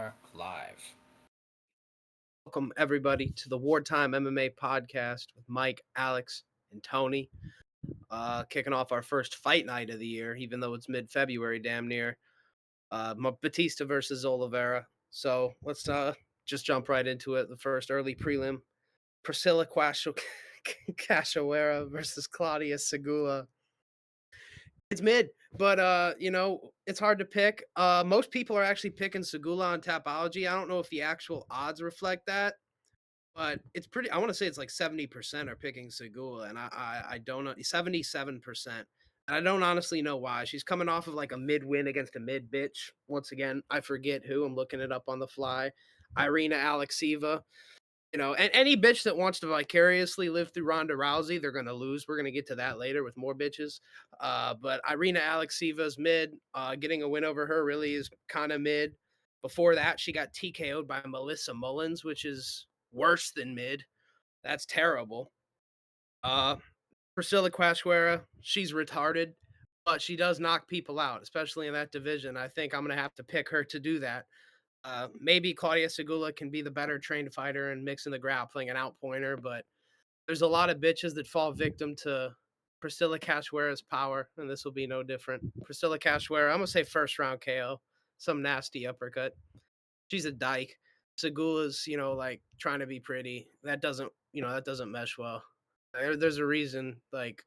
are live. Welcome everybody to the Wartime MMA podcast with Mike, Alex, and Tony. Kicking off our first fight night of the year, even though it's mid-February, damn near. Bautista versus Oliveira. So let's just jump right into it. The first early prelim: Priscilla Cachoeira versus Claudia Segula. It's mid, but it's hard to pick. Most people are actually picking Segula on Tapology. I don't know if the actual odds reflect that. But it's pretty. I want to say it's like 70% are picking Segula, and I don't know 77%. And I don't honestly know why. She's coming off of like a mid win against a mid bitch. Once again, I forget who. I'm looking it up on the fly. Irina Alexeva. And any bitch that wants to vicariously live through Ronda Rousey, they're gonna lose. We're gonna get to that later with more bitches. But Irina Alexeva's mid. Getting a win over her really is kind of mid. Before that, she got TKO'd by Melissa Mullins, which is worse than mid. That's terrible. Uh, Priscilla Cachoeira, she's retarded, but she does knock people out, especially in that division. I think I'm gonna have to pick her to do that. Maybe Claudia Segula can be the better trained fighter and mix in the grappling and outpointer, but there's a lot of bitches that fall victim to Priscilla Cachoeira's power, and this will be no different. Priscilla Cachoeira, I'm gonna say first round KO, some nasty uppercut. She's a dyke. Segula's, like trying to be pretty. That doesn't mesh well. There's a reason, like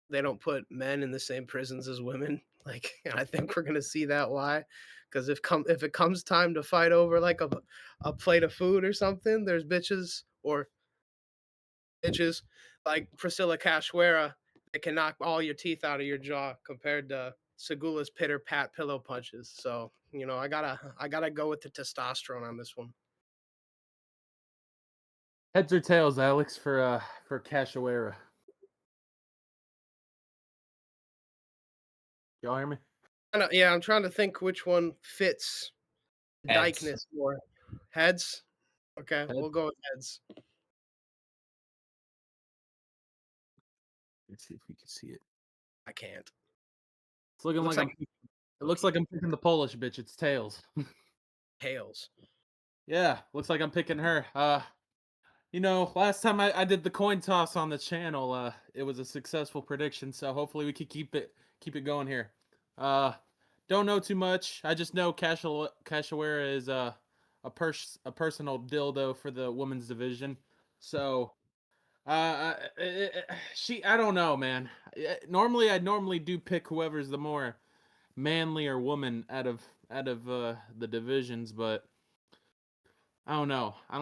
they don't put men in the same prisons as women. Like, and I think we're gonna see that why. Because if it comes time to fight over like a plate of food or something, there's bitches like Priscilla Cachoeira that can knock all your teeth out of your jaw compared to Segula's pitter pat pillow punches. So I gotta go with the testosterone on this one. Heads or tails, Alex, for Cachoeira. Y'all hear me? Yeah, I'm trying to think which one fits Heads. dykeness more. Heads. Okay, Head. we'll go with heads. Let's see if we can see it. I can't. It's looking Looks like like it looks like I'm picking the Polish bitch. It's tails. tails. Yeah, looks like I'm picking her. Last time I did the coin toss on the channel, it was a successful prediction. So hopefully we could keep it going here. Don't know too much. I just know Cachoeira is a personal dildo for the women's division. So I don't know, man. Normally, I normally do pick whoever's the more manlier woman out of the divisions, but I don't know. I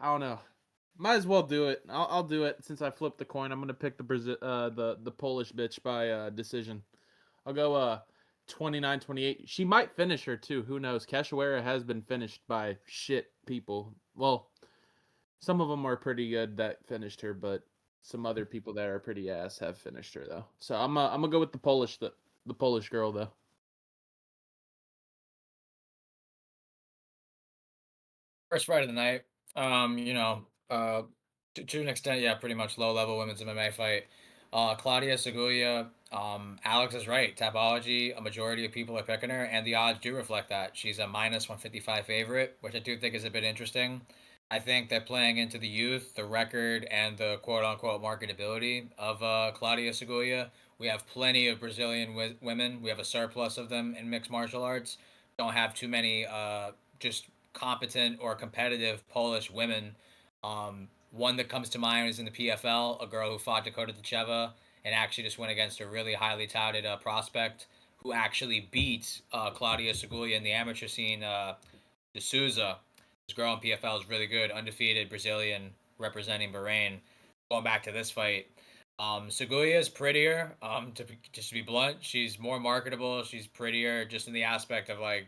don't know. Might as well do it. I'll do it since I flipped the coin. I'm gonna pick the Polish bitch by decision. I'll go 29-28. She might finish her too. Who knows? Cachoeira has been finished by shit people. Well, some of them are pretty good that finished her, but some other people that are pretty ass have finished her though. So I'm gonna go with the Polish girl though. First fight of the night. To an extent, yeah, pretty much low level women's MMA fight. Claudia Segulia. Alex is right. Tapology, a majority of people are picking her, and the odds do reflect that. She's a minus 155 favorite, which I do think is a bit interesting. I think they're playing into the youth, the record, and the quote unquote marketability of Claudia Segulia. We have plenty of Brazilian women. We have a surplus of them in mixed martial arts. Don't have too many just competent or competitive Polish women. One that comes to mind is in the PFL, a girl who fought Dakota Tacheva and actually just went against a really highly touted prospect who actually beat Claudia Segulia in the amateur scene, D'Souza. This girl in PFL is really good, undefeated Brazilian representing Bahrain. Going back to this fight, Segulia is prettier. Just to be blunt, she's more marketable. She's prettier, just in the aspect of like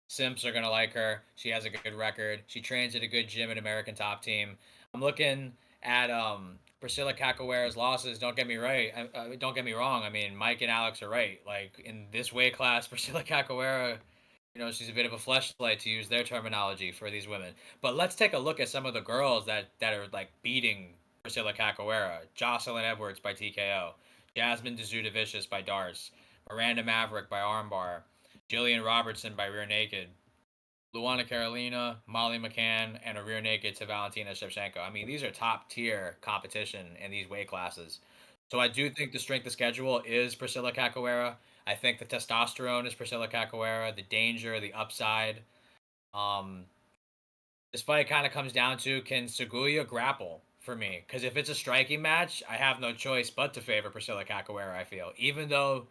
simps are gonna like her. She has a good record. She trains at a good gym at American Top Team. I'm looking at Priscilla Cachoeira's losses. Don't get me right. Don't get me wrong. I mean, Mike and Alex are right. Like in this weight class, Priscilla Cachoeira, she's a bit of a fleshlight to use their terminology for these women. But let's take a look at some of the girls that are like beating Priscilla Cachoeira. Jocelyn Edwards by TKO. Jasmine Vicious by Darce. Miranda Maverick by armbar. Jillian Robertson by rear naked. Luana Carolina, Molly McCann, and a rear naked to Valentina Shevchenko. I mean, these are top tier competition in these weight classes. So I do think the strength of schedule is Priscilla Capoeira. I think the testosterone is Priscilla Capoeira. The danger, the upside. Um, this fight kind of comes down to, can Seguya grapple for me? Because if it's a striking match, I have no choice but to favor Priscilla Capoeira. I feel, even though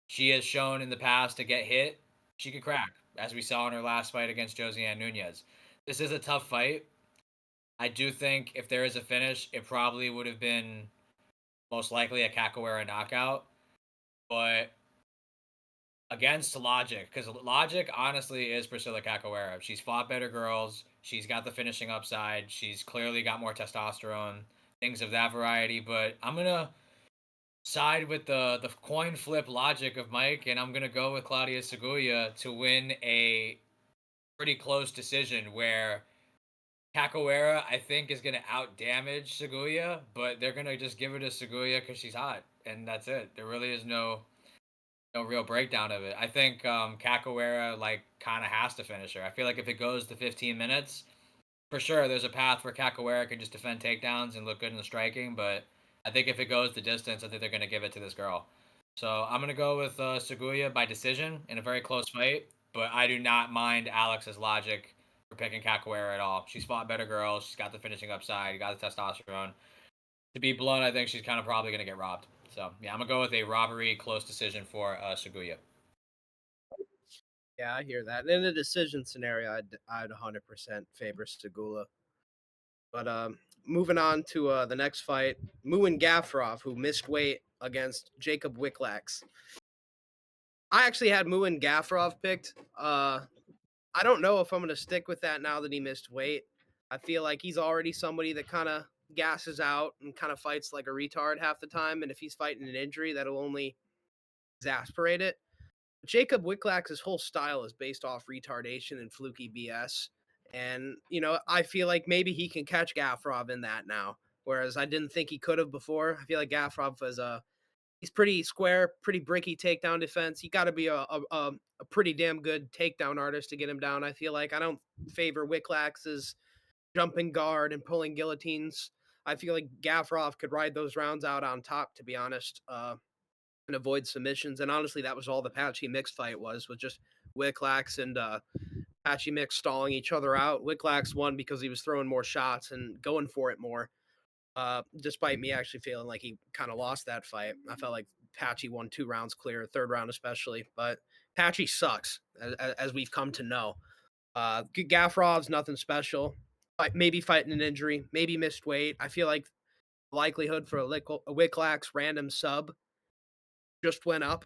she has shown in the past to get hit, she could crack, as we saw in her last fight against Josiane Nunez. This is a tough fight. I do think if there is a finish, it probably would have been most likely a Capoeira knockout. But against logic, because logic honestly is Priscilla Capoeira. She's fought better girls. She's got the finishing upside. She's clearly got more testosterone, things of that variety. But I'm gonna side with the coin flip logic of Mike, and I'm gonna go with Claudia Seguya to win a pretty close decision where Capoeira I think is gonna out damage Seguya, but they're gonna just give it to Seguya because she's hot, and that's it. There really is no real breakdown of it. I think Capoeira like kind of has to finish her. I feel like if it goes to 15 minutes, for sure there's a path where Capoeira can just defend takedowns and look good in the striking, but I think if it goes the distance, I think they're going to give it to this girl. So I'm going to go with Seguya by decision in a very close fight, but I do not mind Alex's logic for picking Capoeira at all. She's fought better girls. She's got the finishing upside, got the testosterone. To be blunt, I think she's kind of probably going to get robbed. So yeah, I'm gonna go with a robbery close decision for Seguya. Yeah, I hear that. In a decision scenario, I'd 100% favor Segula. But moving on to the next fight, Muin Gafrov, who missed weight against Jacob Wicklax. I actually had Muin Gafrov picked. I don't know if I'm going to stick with that now that he missed weight. I feel like he's already somebody that kind of gasses out and kind of fights like a retard half the time. And if he's fighting an injury, that'll only exasperate it. Jacob Wicklax's whole style is based off retardation and fluky BS. And, I feel like maybe he can catch Gafrov in that now. Whereas I didn't think he could have before. I feel like Gafrov was he's pretty square, pretty bricky takedown defense. You got to be a pretty damn good takedown artist to get him down. I feel like I don't favor Wicklax's jumping guard and pulling guillotines. I feel like Gafrov could ride those rounds out on top, to be honest. And avoid submissions. And honestly, that was all the Patchy Mix fight was just Wicklax and Patchy Mix stalling each other out. Wicklax won because he was throwing more shots and going for it more. Despite me actually feeling like he kind of lost that fight. I felt like Patchy won 2 rounds clear, third round especially. But Patchy sucks, as we've come to know. Gafrov's nothing special. Maybe fighting an injury, maybe missed weight. I feel like likelihood for a Wicklax random sub just went up.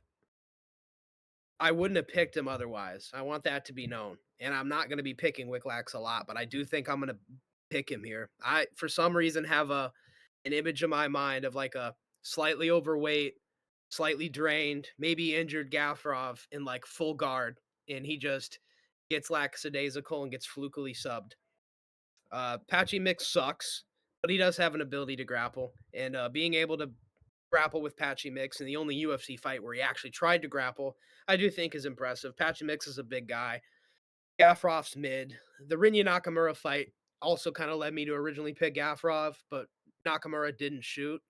I wouldn't have picked him otherwise. I want that to be known. And I'm not going to be picking Wicklax a lot, but I do think I'm going to pick him here. I, for some reason, have an image in my mind of like a slightly overweight, slightly drained, maybe injured Gafrov in like full guard, and he just gets lackadaisical and gets flukily subbed. Patchy Mix sucks, but he does have an ability to grapple, and being able to grapple with Patchy Mix in the only UFC fight where he actually tried to grapple, I do think is impressive. Patchy Mix is a big guy. Gafrov's mid. The Rinya Nakamura fight also kind of led me to originally pick Gafrov, but Nakamura didn't shoot.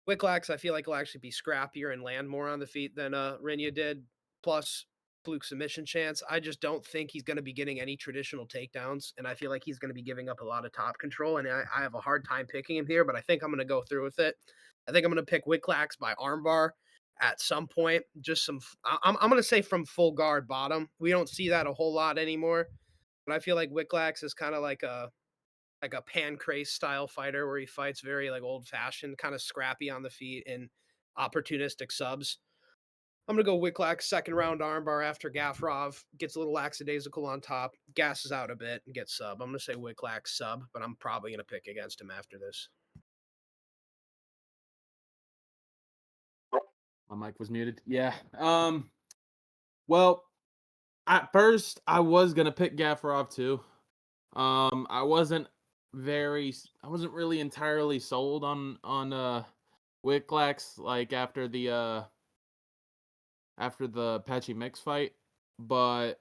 Wicklax, I feel like will actually be scrappier and land more on the feet than Rinya did. Plus, fluke submission chance. I just don't think he's going to be getting any traditional takedowns, and I feel like he's going to be giving up a lot of top control. And I have a hard time picking him here, but I think I'm going to go through with it. I think I'm going to pick Wicklax by armbar at some point. Just some. I'm going to say from full guard bottom. We don't see that a whole lot anymore, but I feel like Wicklax is kind of like a pancrase style fighter where he fights very like old fashioned, kind of scrappy on the feet and opportunistic subs. I'm gonna go Wicklax second round armbar after Gafrov gets a little lackadaisical on top, gasses out a bit and gets sub. I'm gonna say Wicklax sub, but I'm probably gonna pick against him after this. My mic was muted. Yeah. Well, at first I was gonna pick Gaffarov too. I wasn't I wasn't really entirely sold on Wicklax like after the Patchy Mix fight, but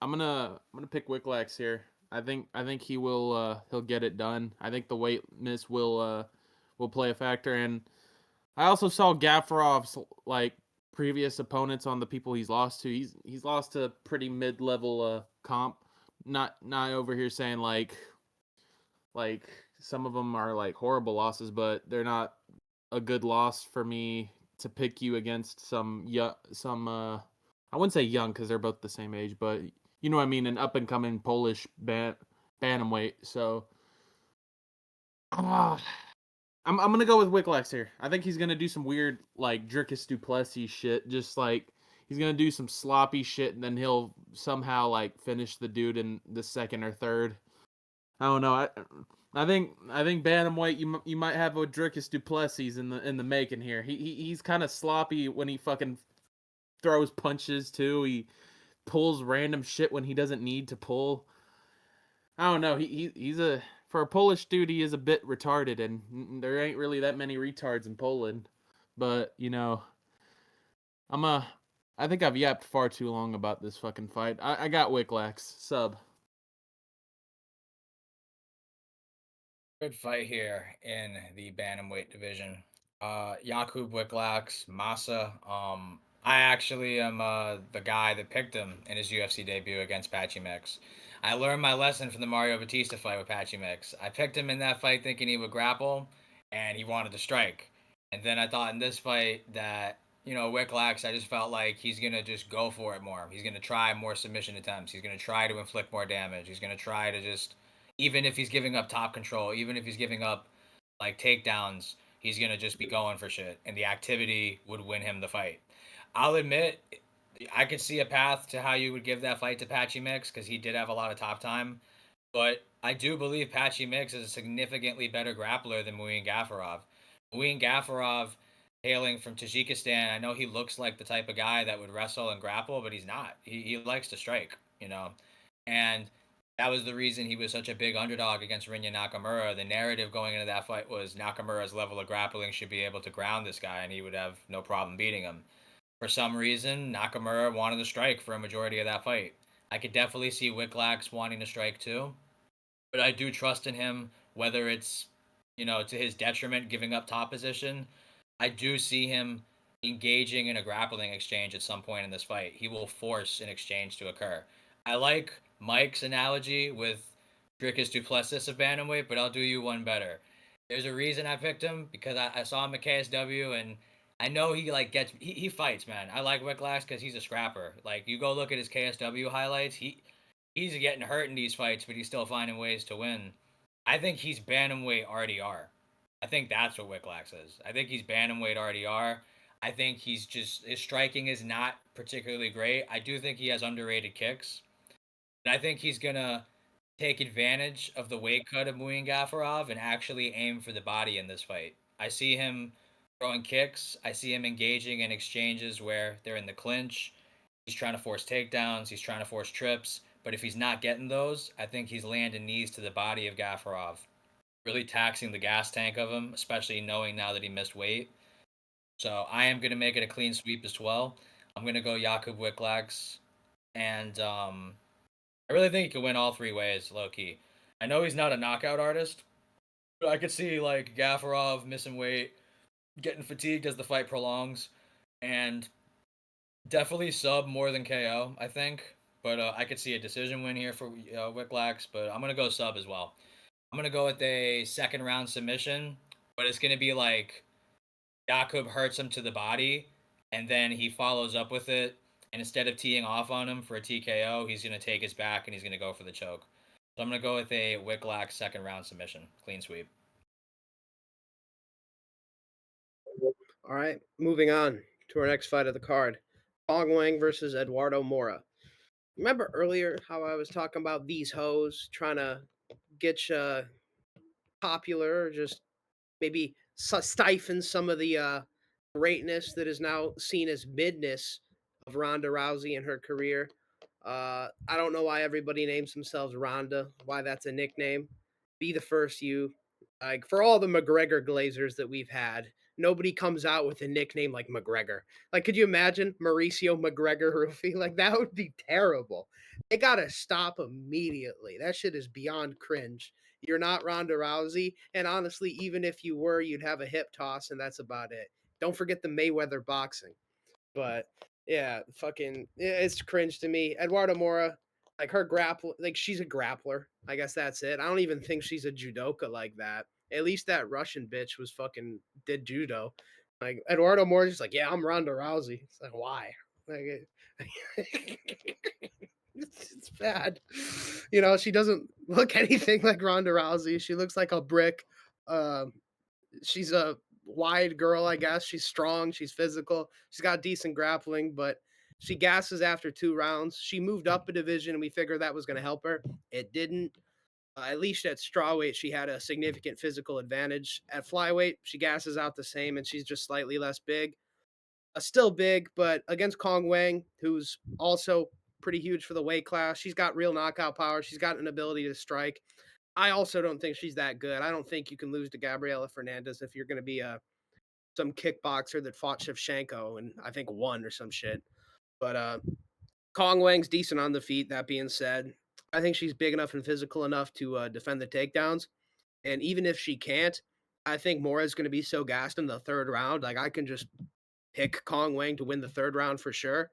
I'm gonna pick Wicklax here. I think he'll get it done. I think the weight miss will play a factor, and I also saw Gafarov's like previous opponents on the people he's lost to. He's lost to pretty mid level comp. Not over here saying like some of them are like horrible losses, but they're not a good loss for me to pick you against some I wouldn't say young because they're both the same age, but you know what I mean, an up and coming Polish bantamweight. So ah, I'm gonna go with Wicklax here. I think he's gonna do some weird like Dricus Duplessis shit, just like he's gonna do some sloppy shit, and then he'll somehow like finish the dude in the second or third. I don't know. I think bantamweight you might have a Dricus Duplessis in the making here. He's kind of sloppy when he fucking throws punches too. He pulls random shit when he doesn't need to pull. I don't know. He's a for a Polish dude. He is a bit retarded, and there ain't really that many retards in Poland. But I'm a. I think I've yapped far too long about this fucking fight. I got Wicklax sub. Good fight here in the bantamweight division. Jakub Wicklax, Massa. I actually am the guy that picked him in his UFC debut against Patchy Mix. I learned my lesson from the Mario Bautista fight with Patchy Mix. I picked him in that fight thinking he would grapple, and he wanted to strike. And then I thought in this fight that Wicklax, I just felt like he's gonna just go for it more. He's gonna try more submission attempts. He's gonna try to inflict more damage. He's gonna try to just even if he's giving up top control, even if he's giving up like takedowns, he's gonna just be going for shit, and the activity would win him the fight. I'll admit, I could see a path to how you would give that fight to Patchy Mix because he did have a lot of top time, but I do believe Patchy Mix is a significantly better grappler than Muin Gafarov. Muin Gafarov, hailing from Tajikistan, I know he looks like the type of guy that would wrestle and grapple, but he's not. He likes to strike. And that was the reason he was such a big underdog against Rinya Nakamura. The narrative going into that fight was Nakamura's level of grappling should be able to ground this guy, and he would have no problem beating him. For some reason, Nakamura wanted to strike for a majority of that fight. I could definitely see Wicklax wanting to strike too, but I do trust in him, whether it's to his detriment, giving up top position. I do see him engaging in a grappling exchange at some point in this fight. He will force an exchange to occur. I like Mike's analogy with Dricus Duplessis of Bantamweight, but I'll do you one better. There's a reason I picked him because I saw him at KSW and I know he like he fights, man. I like Wicklax because he's a scrapper. Like you go look at his KSW highlights, he's getting hurt in these fights, but he's still finding ways to win. I think he's bantamweight RDR. I think that's what Wicklax is. I think he's bantamweight RDR. I think he's just his striking is not particularly great. I do think he has underrated kicks. And I think he's gonna take advantage of the weight cut of Muin Gafarov and actually aim for the body in this fight. I see him throwing kicks. I see him engaging in exchanges where they're in the clinch. He's trying to force takedowns. He's trying to force trips. But if he's not getting those, I think he's landing knees to the body of Gafarov, really taxing the gas tank of him, especially knowing now that he missed weight. So I am going to make it a clean sweep as well. I'm going to go Jakub Wicklax. And I really think he can win all three ways, low key. I know he's not a knockout artist, but I could see like Gafarov missing weight, getting fatigued as the fight prolongs, and definitely sub more than KO, I think. But I could see a decision win here for Wicklax, but I'm going to go sub as well. I'm going to go with a second round submission, but it's going to be like Jakub hurts him to the body, and then he follows up with it. And instead of teeing off on him for a TKO, he's going to take his back and he's going to go for the choke. So I'm going to go with a Wicklax second round submission. Clean sweep. All right, moving on to our next fight of the card. Bong Wang versus Eduardo Mora. Remember earlier how I was talking about these hoes trying to get you popular or just maybe stifle some of the greatness that is now seen as midness of Ronda Rousey in her career. I don't know why everybody names themselves Ronda, why that's a nickname. Be the first, you. Like, for all the McGregor Glazers that we've had, nobody comes out with a nickname like McGregor. Like, could you imagine Mauricio McGregor Rufy? Like, that would be terrible. They gotta stop immediately. That shit is beyond cringe. You're not Ronda Rousey, and honestly, even if you were, you'd have a hip toss, and that's about it. Don't forget the Mayweather boxing. But yeah, fucking, it's cringe to me. Eduardo Mora, like her grapple, like she's a grappler. I guess that's it. I don't even think she's a judoka like that. At least that Russian bitch was fucking did judo. Like Eduardo Mora's just like, yeah, I'm Ronda Rousey. It's like, why? Like, it's bad. You know, she doesn't look anything like Ronda Rousey. She looks like a brick. Um, she's a wide girl, I guess. She's strong. She's physical. She's got decent grappling, but she gasses after 2 rounds. She moved up a division, and we figured that was going to help her. It didn't. At least at strawweight, she had a significant physical advantage. At flyweight, she gasses out the same, and she's just slightly less big. Still big, but against Kong Wang, who's also pretty huge for the weight class, she's got real knockout power. She's got an ability to strike. I also don't think she's that good. I don't think you can lose to Gabriela Fernandez if you're going to be some kickboxer that fought Shevchenko and I think won or some shit. But Kong Wang's decent on the feet. That being said, I think she's big enough and physical enough to defend the takedowns. And even if she can't, I think Mora's going to be so gassed in the third round. Like I can just pick Kong Wang to win the third round for sure.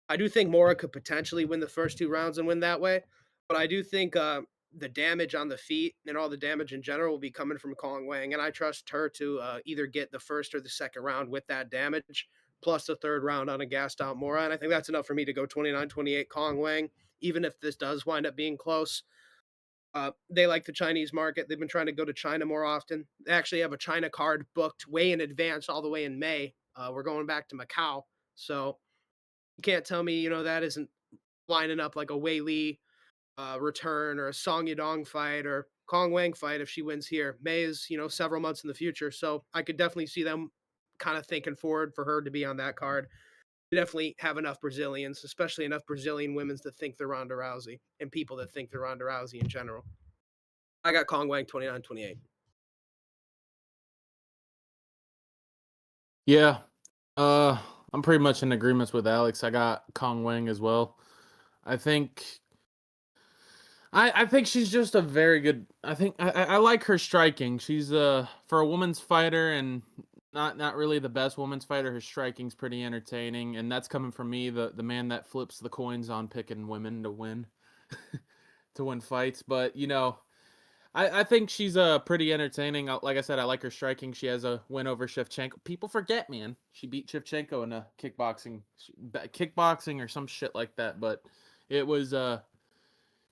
I do think Mora could potentially win the first 2 rounds and win that way, but I do think the damage on the feet and all the damage in general will be coming from Kong Wang, and I trust her to either get the first or the second round with that damage, plus the third round on a gassed out Mora, and I think that's enough for me to go 29-28 Kong Wang, even if this does wind up being close. They like the Chinese market. They've been trying to go to China more often. They actually have a China card booked way in advance, all the way in May. We're going back to Macau, so you can't tell me, that isn't lining up like a Wei Li return or a Song Yadong fight or Kong Wang fight if she wins here. May is, several months in the future. So I could definitely see them kind of thinking forward for her to be on that card. We definitely have enough Brazilians, especially enough Brazilian women that think they're Ronda Rousey and people that think they're Ronda Rousey in general. I got Kong Wang 29-28. Yeah. Uh, I'm pretty much in agreement with Alex. I got Kong Wang as well. I think I think she's just a very good. I like her striking. She's for a woman's fighter and not really the best woman's fighter. Her striking's pretty entertaining, and that's coming from me, the man that flips the coins on picking women to win to win fights. But I think she's pretty entertaining. Like I said, I like her striking. She has a win over Shevchenko. People forget, man, she beat Shevchenko in a kickboxing or some shit like that. But it was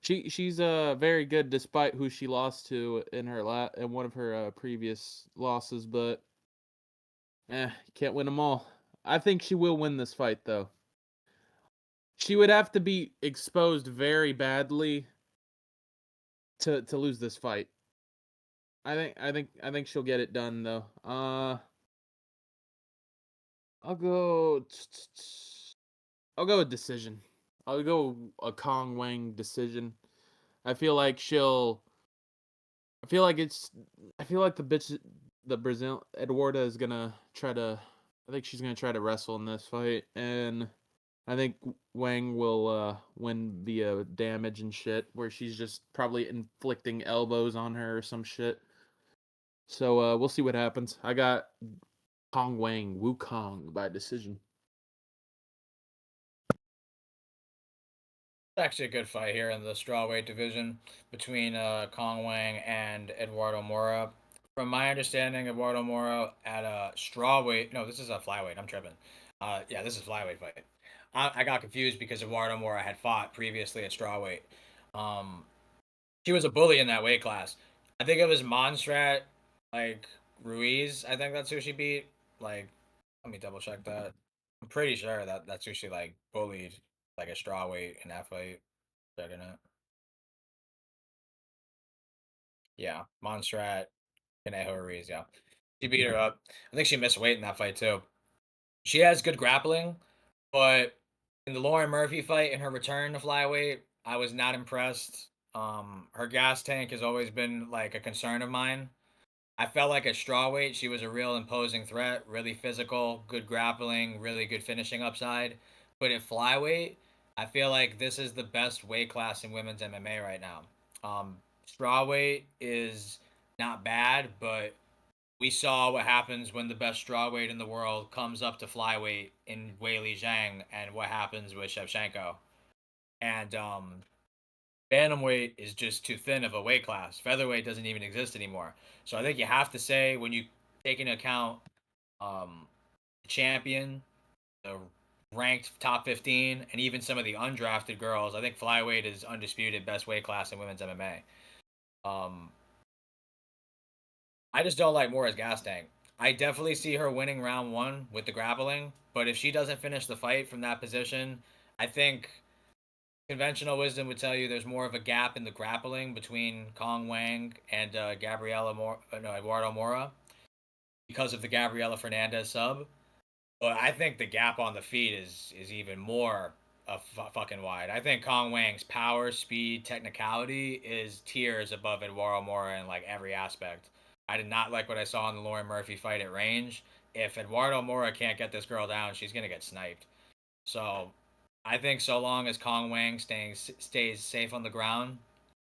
she's very good despite who she lost to in in one of her previous losses. But you can't win them all. I think she will win this fight though. She would have to be exposed very badly to lose this fight. I think she'll get it done though. I'll go. I'll go with decision. I'll go a Kong Wang decision. I feel like she'll. I feel like it's. I feel like the Brazil Eduarda is gonna try to. I think she's gonna try to wrestle in this fight, and I think Wang will win via damage and shit, where she's just probably inflicting elbows on her or some shit. So we'll see what happens. I got Kong Wang, Wukong by decision. Actually a good fight here in the strawweight division between Kong Wang and Eduardo Mora. From my understanding, Eduardo Mora at a strawweight. No, this is a flyweight. I'm tripping. Yeah, this is flyweight fight. I got confused because Eduardo Mora had fought previously at strawweight. Um, she was a bully in that weight class. I think it was Monstrat, like Ruiz. I think that's who she beat. Like, let me double check that. I'm pretty sure that's who she like bullied, like a strawweight in that fight. Checking it. Yeah, Monstrat Conejo Ruiz. Yeah, she beat her up. I think she missed weight in that fight too. She has good grappling, but in the Lauren Murphy fight in her return to flyweight, I was not impressed. Her gas tank has always been like a concern of mine. I felt like at strawweight she was a real imposing threat, really physical, good grappling, really good finishing upside. But at flyweight, I feel like this is the best weight class in women's MMA right now. Strawweight is not bad, but we saw what happens when the best strawweight in the world comes up to flyweight in Weili Zhang, and what happens with Shevchenko. And bantamweight is just too thin of a weight class. Featherweight doesn't even exist anymore. So I think you have to say, when you take into account um, the champion, the ranked top 15, and even some of the undrafted girls, I think flyweight is undisputed best weight class in women's MMA. Um, I just don't like Mora's gas tank. I definitely see her winning round one with the grappling, but if she doesn't finish the fight from that position, I think conventional wisdom would tell you there's more of a gap in the grappling between Kong Wang and Eduardo Mora because of the Gabriela Fernandez sub. But I think the gap on the feet is even more fucking wide. I think Kong Wang's power, speed, technicality is tiers above Eduardo Mora in like every aspect. I did not like what I saw in the Lauren Murphy fight at range. If Eduardo Mora can't get this girl down, she's gonna get sniped. So I think so long as Kong Wang stays safe on the ground,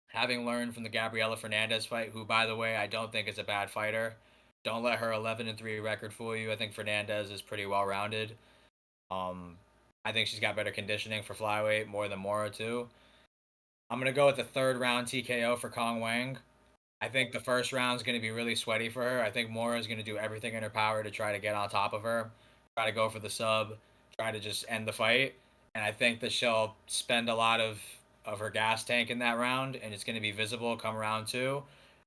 having learned from the Gabriela Fernandez fight, who by the way I don't think is a bad fighter. Don't let her 11-3 record fool you. I think Fernandez is pretty well rounded. Um, I think she's got better conditioning for flyweight more than Mora too. I'm gonna go with the third round TKO for Kong Wang. I think the first round is going to be really sweaty for her. I think Mora is going to do everything in her power to try to get on top of her, try to go for the sub, try to just end the fight. And I think that she'll spend a lot of her gas tank in that round, and it's going to be visible come round two.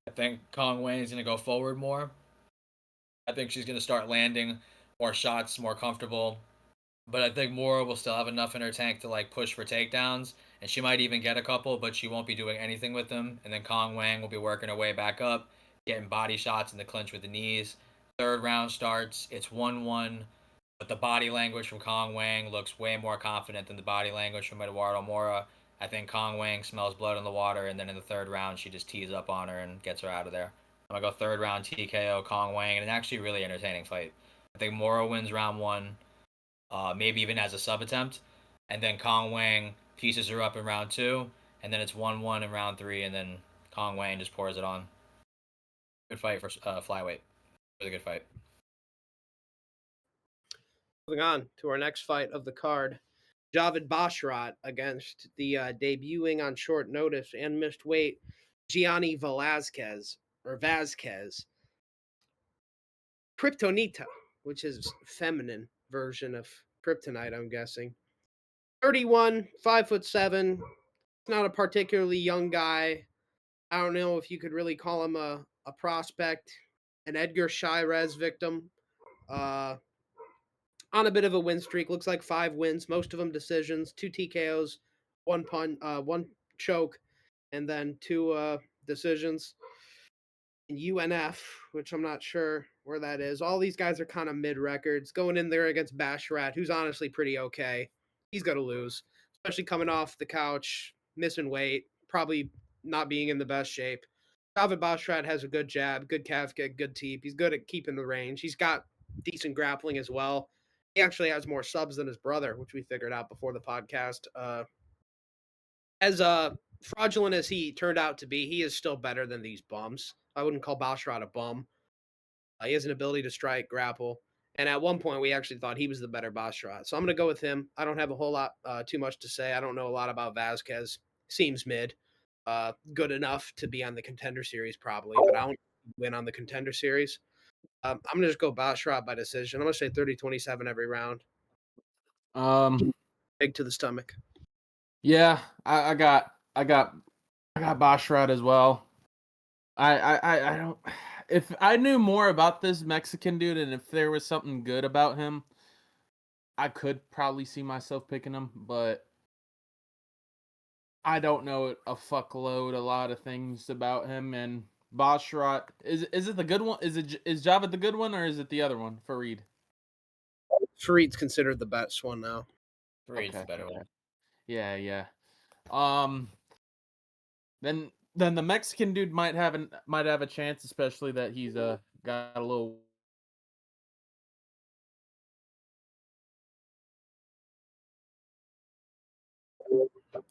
I think Kong Wayne is going to go forward more. I think she's going to start landing more shots, more comfortable. But I think Mora will still have enough in her tank to like push for takedowns, and she might even get a couple, but she won't be doing anything with them. And then Kong Wang will be working her way back up, getting body shots in the clinch with the knees. Third round starts. It's 1-1, but the body language from Kong Wang looks way more confident than the body language from Eduardo Mora. I think Kong Wang smells blood in the water, and then in the third round, she just tees up on her and gets her out of there. I'm gonna go third round TKO Kong Wang, and an actually really entertaining fight. I think Mora wins round one, maybe even as a sub attempt, and then Kong Wang pieces her up in round two, and then it's 1-1 in round three, and then Kong Wang just pours it on. Good fight for flyweight. Really good fight. Moving on to our next fight of the card, Javid Bashrat against the debuting on short notice and missed weight Gianni Vasquez, Kryptonita, which is feminine version of Kryptonite, I'm guessing. 31, 5'7". Not a particularly young guy. I don't know if you could really call him a prospect, an Edgar Shirez victim. On a bit of a win streak. Looks like 5 wins, most of them decisions, 2 TKOs, one choke, and then 2 decisions. In UNF, which I'm not sure where that is. All these guys are kind of mid records. Going in there against Bashrat, who's honestly pretty okay. He's going to lose, especially coming off the couch, missing weight, probably not being in the best shape. David Bashrat has a good jab, good calf kick, good teep. He's good at keeping the range. He's got decent grappling as well. He actually has more subs than his brother, which we figured out before the podcast. As fraudulent as he turned out to be, he is still better than these bums. I wouldn't call Bashrat a bum. He has an ability to strike, grapple, and at one point we actually thought he was the better Bashrat. So I'm going to go with him. I don't have a whole lot too much to say. I don't know a lot about Vasquez. Seems mid. Good enough to be on the contender series probably, but I don't win on the contender series. I'm going to just go Bashrat by decision. I'm going to say 30-27 every round. Big to the stomach. Yeah, I got Bashrat as well. I don't. If I knew more about this Mexican dude and if there was something good about him, I could probably see myself picking him, but I don't know a lot of things about him. And Bashrat, is it the good one? Is Java the good one, or is it the other one, Fareed? Fareed's considered the best one now. Fareed's the better one. Yeah. Um, then the Mexican dude might have a chance, especially that he's got a little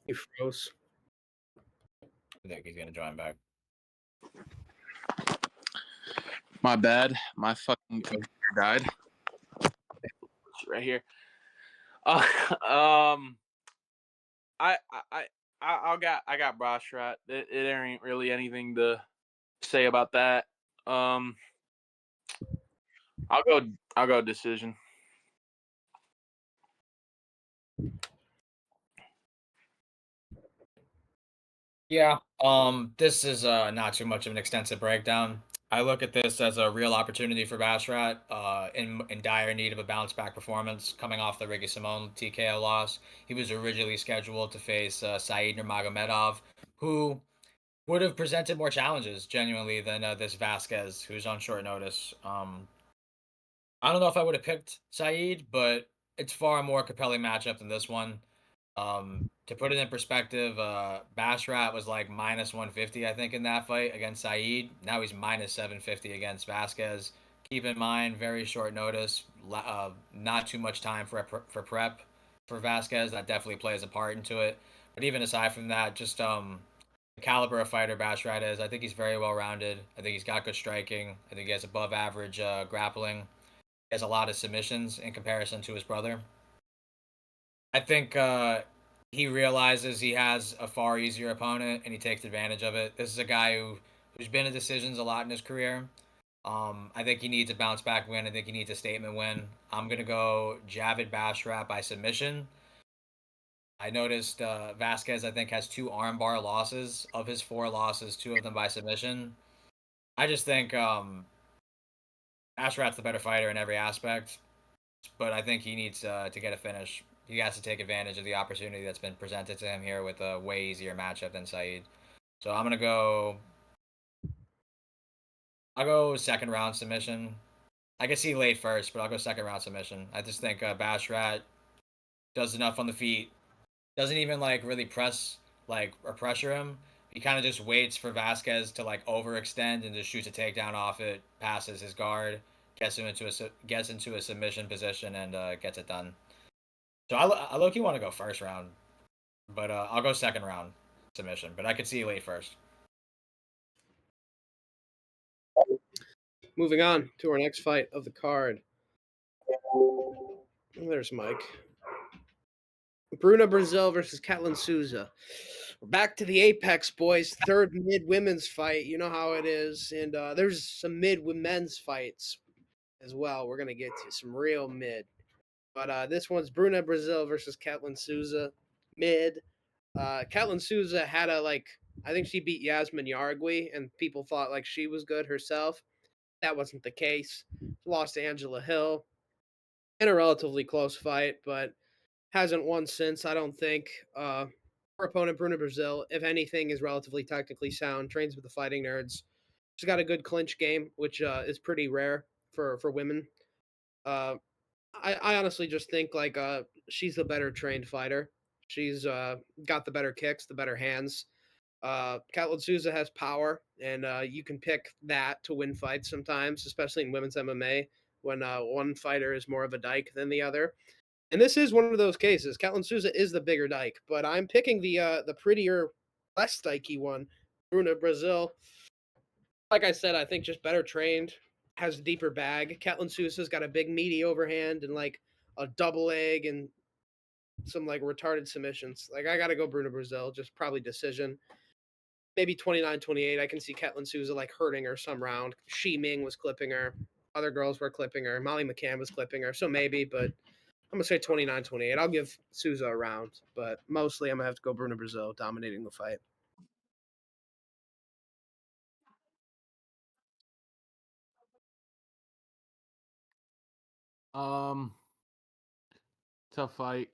He froze. I think he's gonna join back. My bad. My fucking computer died. Right here. Uh, um, I I got Broshrat. There ain't really anything to say about that. Um, I'll go decision. Yeah. This is not too much of an extensive breakdown. I look at this as a real opportunity for Bashrat, in dire need of a bounce back performance coming off the Ricky Simone TKO loss. He was originally scheduled to face Saeed Nurmagomedov, who would have presented more challenges genuinely than this Vasquez, who's on short notice. I don't know if I would have picked Saeed, but it's far more compelling matchup than this one. To put it in perspective, Bashrat was like minus 150, I think, in that fight against Saeed. Now he's minus 750 against Vasquez. Keep in mind, very short notice, not too much time for prep for Vasquez. That definitely plays a part into it. But even aside from that, just the caliber of fighter Bashrat is, I think he's very well rounded. I think he's got good striking. I think he has above average grappling. He has a lot of submissions in comparison to his brother. I think he realizes he has a far easier opponent and he takes advantage of it. This is a guy who's been in decisions a lot in his career. I think he needs a bounce back win. I think he needs a statement win. I'm gonna go Javid Bashrat by submission. I noticed Vasquez, I think, has 2 armbar losses. Of his 4 losses, 2 of them by submission. I just think Bashrat's the better fighter in every aspect, but I think he needs to get a finish. He has to take advantage of the opportunity that's been presented to him here with a way easier matchup than Saeed. So I'm gonna go. I'll go second round submission. I can see late first, but I'll go second round submission. I just think Bashrat does enough on the feet. Doesn't even like really press like or pressure him. He kind of just waits for Vasquez to like overextend and just shoots a takedown off it. Passes his guard, gets into a submission position and gets it done. So I low key want to go first round, but I'll go second round submission. But I could see late first. Moving on to our next fight of the card. There's Mike. Bruna Brazil versus Catlin Souza. We're back to the Apex, boys. Third mid women's fight. You know how it is. And there's some mid men's fights as well. We're going to get to some real mid. But this one's Bruna Brazil versus Catlin Souza. Mid. Catlin Souza had I think she beat Yasmin Yargui, and people thought like she was good herself. That wasn't the case. She lost to Angela Hill in a relatively close fight, but hasn't won since, I don't think. Her opponent, Bruna Brazil, if anything, is relatively technically sound, trains with the Fighting Nerds. She's got a good clinch game, which is pretty rare for women. Uh, I honestly just think she's the better trained fighter. She's got the better kicks, the better hands. Catlin Souza has power, and you can pick that to win fights sometimes, especially in women's MMA when one fighter is more of a dyke than the other. And this is one of those cases. Catlin Souza is the bigger dyke, but I'm picking the prettier, less dykey one, Bruna Brazil. Like I said, I think just better trained, has a deeper bag. Catlin Souza's got a big meaty overhand and like a double leg and some like retarded submissions. Like I gotta go Bruna Brazil, just probably decision. Maybe 29-28. I can see Catlin Souza like hurting her some round. Shi Ming was clipping her. Other girls were clipping her. Molly McCann was clipping her. So maybe, but I'm gonna say 29-28. I'll give Souza a round, but mostly I'm gonna have to go Bruno Brazil dominating the fight. Um, tough fight.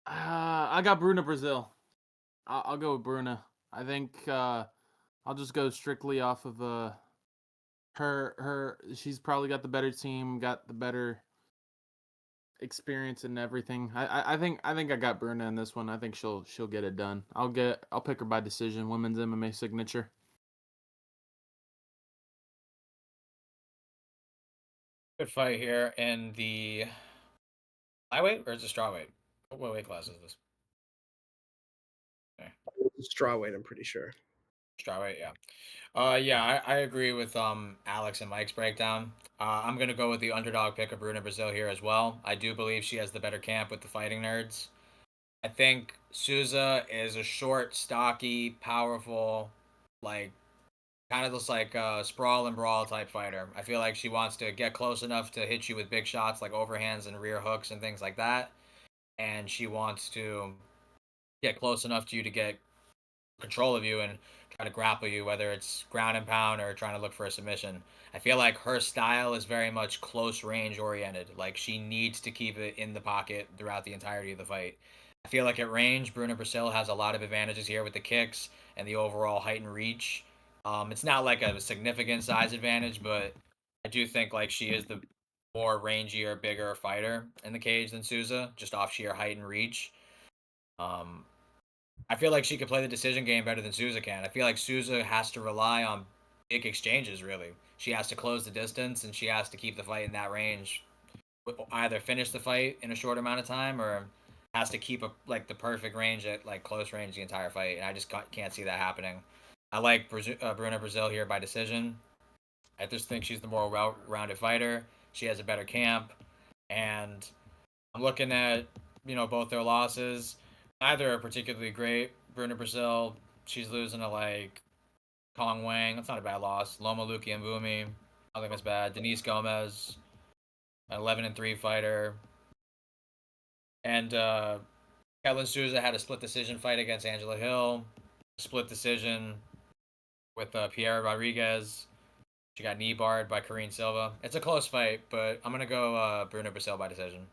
I got Bruna Brazil. I'll go with Bruna. I think I'll just go strictly off of her. She's probably got the better team, got the better experience and everything. I think I got Bruna in this one. I think she'll get it done. I'll pick her by decision. Women's MMA signature. Good fight here in the flyweight or is it strawweight? What weight class is this? Strawweight, I'm pretty sure. Strawweight, yeah. Yeah, I agree with Alex and Mike's breakdown. I'm gonna go with the underdog pick of Bruna Brazil here as well. I do believe she has the better camp with the fighting nerds. I think Souza is a short, stocky, powerful, like kind of just like a sprawl and brawl type fighter. I feel like she wants to get close enough to hit you with big shots like overhands and rear hooks and things like that, and she wants to get close enough to you to get control of you and try to grapple you, whether it's ground and pound or trying to look for a submission. I feel like her style is very much close range oriented. Like she needs to keep it in the pocket throughout the entirety of the fight. I feel like at range, Bruna Brazil has a lot of advantages here with the kicks and the overall height and reach. It's not like a significant size advantage, but I do think like she is the more rangier, bigger fighter in the cage than Souza, just off sheer height and reach. Um, I feel like she could play the decision game better than Souza can. I feel like Souza has to rely on big exchanges, really. She has to close the distance and she has to keep the fight in that range. Either finish the fight in a short amount of time or has to keep like the perfect range at like close range the entire fight. And I just can't see that happening. I like Bruna Brazil here by decision. I just think she's the more well-rounded fighter. She has a better camp, and I'm looking at both their losses. Neither are particularly great. Bruna Brazil, she's losing to like Kong Wang. That's not a bad loss. Loma Luki and Bumi. I don't think that's bad. Denise Gomez, an 11-3 fighter, and Kellen Souza had a split decision fight against Angela Hill. Split decision with Pierre Rodriguez. She got knee barred by Karine Silva. It's a close fight, but I'm gonna go Bruna Brazil by decision.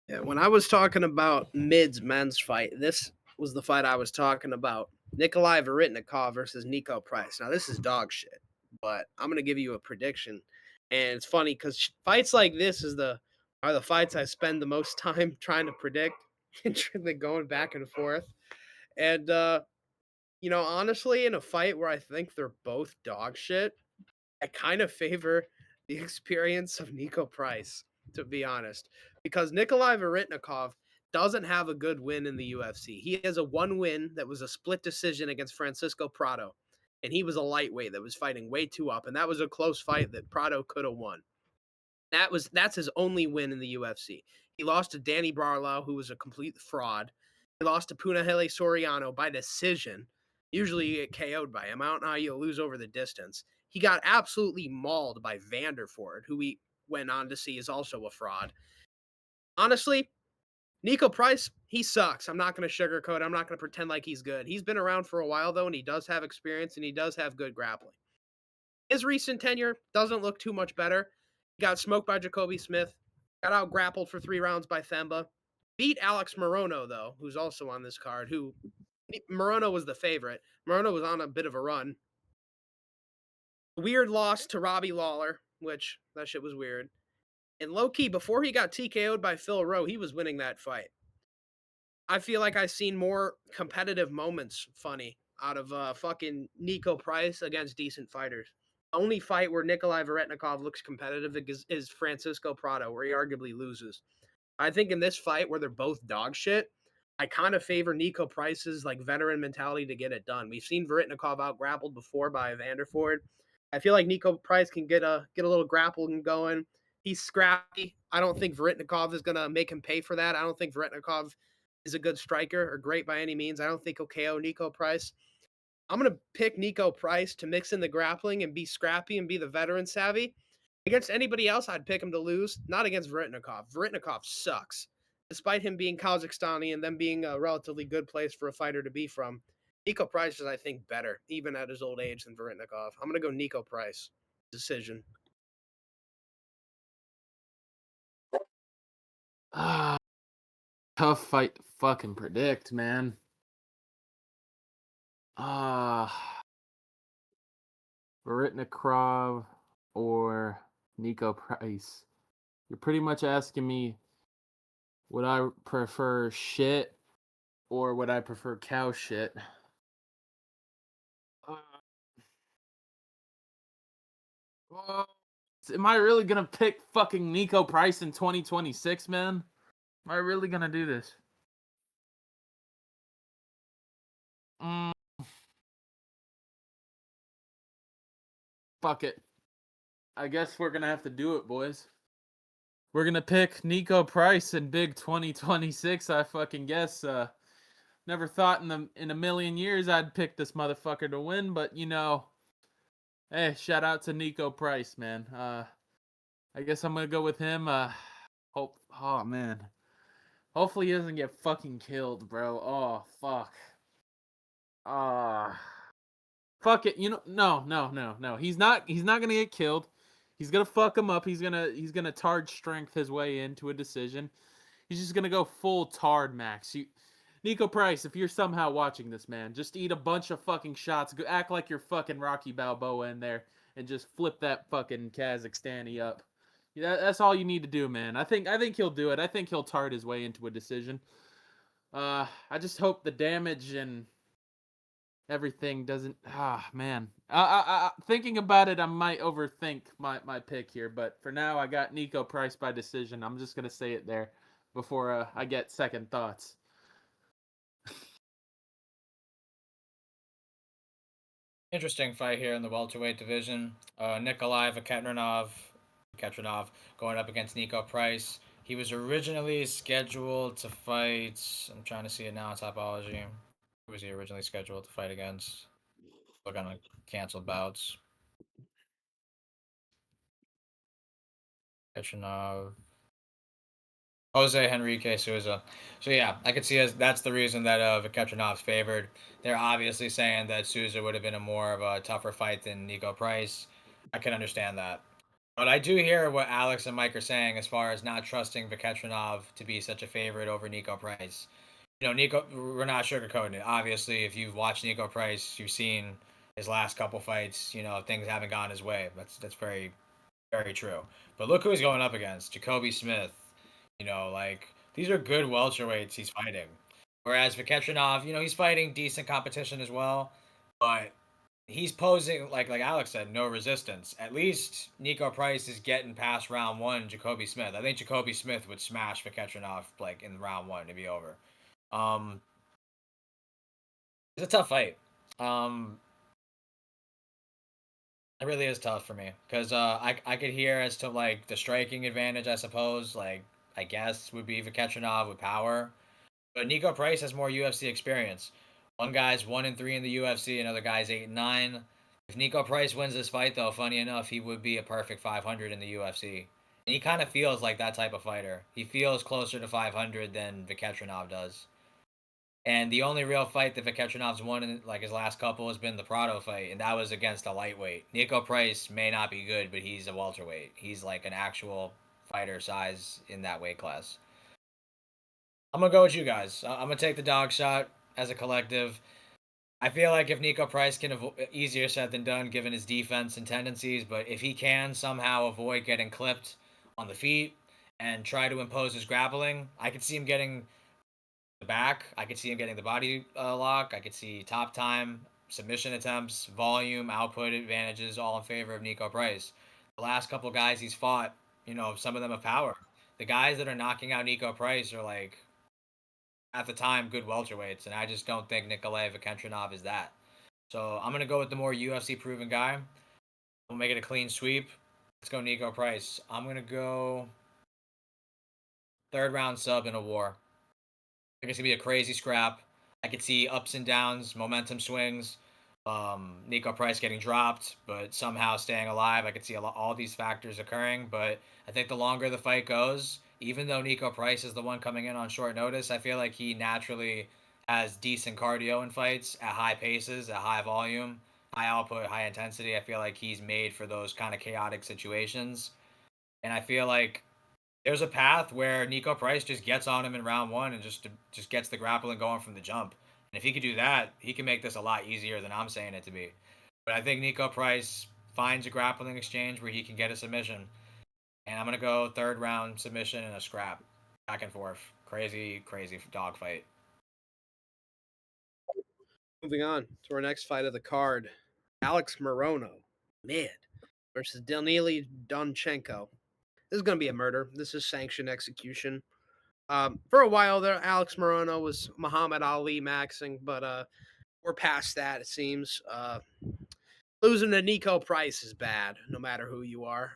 Yeah, when I was talking about Mid's men's fight, this was the fight I was talking about. Nikolai Varitnikov versus Nico Price. Now, this is dog shit, but I'm going to give you a prediction. And it's funny because fights like this are the fights I spend the most time trying to predict and really going back and forth. And, honestly, in a fight where I think they're both dog shit, I kind of favor the experience of Nico Price, to be honest, because Nikolai Varitnikov doesn't have a good win in the UFC. He has a one win that was a split decision against Francisco Prado, and he was a lightweight that was fighting way too up, and that was a close fight that Prado could have won. That's his only win in the UFC. He lost to Danny Barlow, who was a complete fraud. He lost to Punahele Soriano by decision. Usually you get KO'd by him. I don't know how you lose over the distance. He got absolutely mauled by Vanderford, who we went on to see is also a fraud. Honestly, Nico Price, he sucks. I'm not going to sugarcoat. I'm not going to pretend like he's good. He's been around for a while, though, and he does have experience, and he does have good grappling. His recent tenure doesn't look too much better. He got smoked by Jacoby Smith, got out grappled for 3 rounds by Themba, beat Alex Morono, though, who's also on this card, who Morono was the favorite. Morono was on a bit of a run. Weird loss to Robbie Lawler, which that shit was weird. And low key, before he got TKO'd by Phil Rowe, he was winning that fight. I feel like I've seen more competitive moments, funny, out of fucking Nico Price against decent fighters. The only fight where Nikolai Varetnikov looks competitive is Francisco Prado, where he arguably loses. I think in this fight where they're both dog shit, I kind of favor Nico Price's like veteran mentality to get it done. We've seen Varitnikov out grappled before by Vanderford. I feel like Nico Price can get a little grappling going. He's scrappy. I don't think Varitnikov is gonna make him pay for that. I don't think Varitnikov is a good striker or great by any means. I don't think he'll KO Nico Price. I'm going to pick Nico Price to mix in the grappling and be scrappy and be the veteran savvy. Against anybody else, I'd pick him to lose, not against Varitnikov. Varitnikov sucks. Despite him being Kazakhstani and them being a relatively good place for a fighter to be from, Nico Price is, I think, better, even at his old age, than Varitnikov. I'm going to go Nico Price. Decision. Ah, tough fight to fucking predict, man. Ah, Varitnikov or Nico Price. You're pretty much asking me would I prefer shit or would I prefer cow shit? Uh, well, am I really gonna pick fucking Nico Price in 2026, man? Am I really gonna do this? Mm, fuck it. I guess we're gonna have to do it, boys. We're gonna pick Nico Price in Big 2026. I fucking guess. Never thought in a million years I'd pick this motherfucker to win, but hey, shout out to Nico Price, man. I guess I'm gonna go with him. Oh man, hopefully he doesn't get fucking killed, bro. Oh fuck. Ah, fuck it. No. He's not gonna get killed. He's gonna fuck him up. He's gonna tard strength his way into a decision. He's just gonna go full tard max. Nico Price, if you're somehow watching this, man, just eat a bunch of fucking shots. Go, act like you're fucking Rocky Balboa in there, and just flip that fucking Kazakhstani up. Yeah, that's all you need to do, man. I think he'll do it. I think he'll tard his way into a decision. I just hope the damage and everything doesn't. Man. Thinking about it, I might overthink my pick here, but for now, I got Nico Price by decision. I'm just gonna say it there before I get second thoughts. Interesting fight here in the welterweight division. Nikolai Viketrinov going up against Nico Price. He was originally scheduled to fight. I'm trying to see it now on Topology. Who was he originally scheduled to fight against? Look on the canceled bouts. Viketrinov. Jose Henrique Souza. So yeah, I could see as that's the reason that Viketrinov's favored. They're obviously saying that Souza would have been a more of a tougher fight than Nico Price. I can understand that. But I do hear what Alex and Mike are saying as far as not trusting Viketrinov to be such a favorite over Nico Price. Nico, we're not sugarcoating it. Obviously, if you've watched Nico Price, you've seen his last couple fights. Things haven't gone his way. That's very, very true. But look who he's going up against: Jacoby Smith. Like these are good welterweights he's fighting. Whereas Viketrinov, he's fighting decent competition as well, but he's posing like Alex said, no resistance. At least Nico Price is getting past round one. Jacoby Smith, I think Jacoby Smith would smash Viketrinov like in round one to be over. Um, it's a tough fight. Um, it really is tough for me because I could hear as to like the striking advantage. I suppose I guess would be Viketrinov with power. But Nico Price has more UFC experience. One guy's 1-3 in the UFC, another guy's 8-9. If Nico Price wins this fight, though, funny enough, he would be a perfect 500 in the UFC. And he kind of feels like that type of fighter. He feels closer to 500 than Viketrinov does. And the only real fight that Viketrinov's won in like his last couple has been the Prado fight, and that was against a lightweight. Nico Price may not be good, but he's a welterweight. He's like an actual fighter size in that weight class. I'm gonna go with you guys. I'm gonna take the dog shot as a collective. I feel like if Nico Price can easier said than done given his defense and tendencies, but if he can somehow avoid getting clipped on the feet and try to impose his grappling, I could see him getting the back. I could see him getting the body lock. I could see top time, submission attempts, volume, output advantages, all in favor of Nico Price. The last couple guys he's fought, some of them have power. The guys that are knocking out Nico Price are like at the time good welterweights, and I just don't think Nikolai Vikentrinov is that. So I'm gonna go with the more UFC proven guy. We'll make it a clean sweep. Let's go Nico Price. I'm gonna go third round sub in a war. I think it's gonna be a crazy scrap. I could see ups and downs, momentum swings. Nico Price getting dropped, but somehow staying alive. I could see all these factors occurring, but I think the longer the fight goes, even though Nico Price is the one coming in on short notice, I feel like he naturally has decent cardio in fights at high paces, at high volume, high output, high intensity. I feel like he's made for those kind of chaotic situations. And I feel like there's a path where Nico Price just gets on him in round one and just gets the grappling going from the jump. And if he could do that, he can make this a lot easier than I'm saying it to be. But I think Nico Price finds a grappling exchange where he can get a submission. And I'm gonna go third round submission and a scrap, back and forth, crazy, crazy dogfight. Moving on to our next fight of the card, Alex Morono, mid, versus Danily Donchenko. This is going to be a murder. This is sanctioned execution. For a while there, Alex Morono was Muhammad Ali maxing, but We're past that, it seems. Losing to Nico Price is bad, no matter who you are.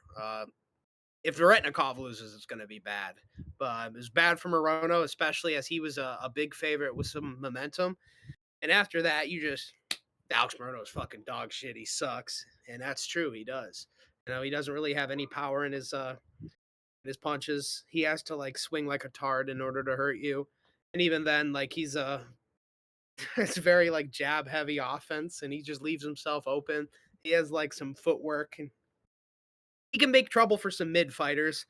If Veretnikov loses, it's going to be bad. But it was bad for Morono, especially as he was a big favorite with some momentum. And after that, Alex Morono is fucking dog shit. He sucks, and that's true. He does. He doesn't really have any power in his punches. He has to like swing like a tard in order to hurt you. And even then, like he's a it's very like jab heavy offense, and he just leaves himself open. He has like some footwork, and he can make trouble for some mid fighters.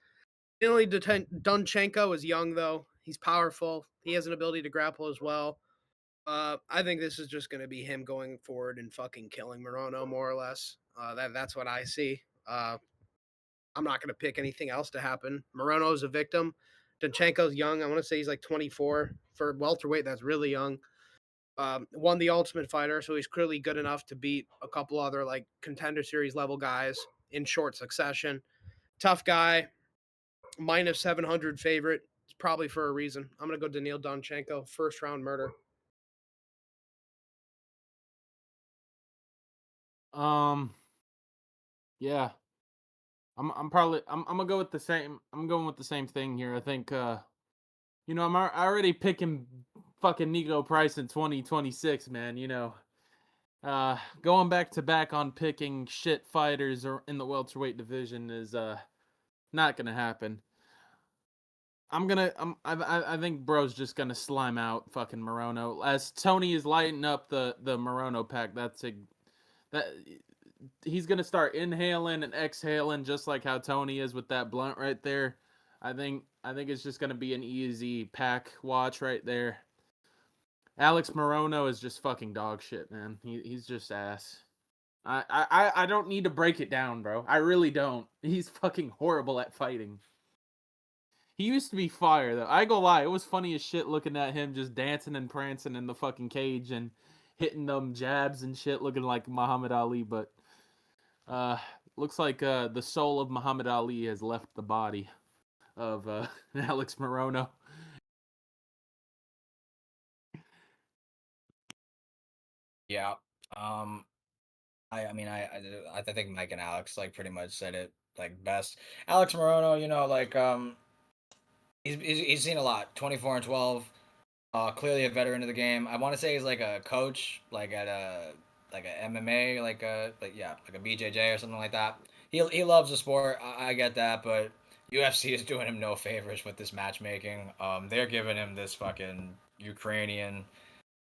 Dunchenko is young though. He's powerful. He has an ability to grapple as well. I think this is just going to be him going forward and fucking killing Morono more or less. That's what I see. I'm not going to pick anything else to happen. Morono's a victim. Danchenko's young. I want to say he's like 24 for welterweight. That's really young. Won the Ultimate Fighter, so he's clearly good enough to beat a couple other like contender series level guys in short succession. Tough guy, minus 700 favorite. It's probably for a reason. I'm gonna go Daniil Danchenko, first round murder. Um, yeah, I'm gonna go with the same. I'm going with the same thing here. I think I already picking fucking Nico Price in 2026, man. Going back to back on picking shit fighters or in the welterweight division is not gonna happen. I think bro's just gonna slime out fucking Morono as Tony is lighting up the Morono pack. That he's gonna start inhaling and exhaling just like how Tony is with that blunt right there. I think it's just gonna be an easy pack watch right there. Alex Morono is just fucking dog shit, man. He's just ass. I don't need to break it down, bro. I really don't. He's fucking horrible at fighting. He used to be fire though. I go lie, it was funny as shit looking at him just dancing and prancing in the fucking cage and hitting them jabs and shit, looking like Muhammad Ali. But uh, looks like the soul of Muhammad Ali has left the body of Alex Morono. Yeah. Um, I mean, I think Mike and Alex like pretty much said it like best. Alex Morono, like he's seen a lot. 24-12. Clearly a veteran of the game. I want to say he's like a coach, like at a MMA, like a BJJ or something like that. He loves the sport. I get that, but UFC is doing him no favors with this matchmaking. They're giving him this fucking Ukrainian.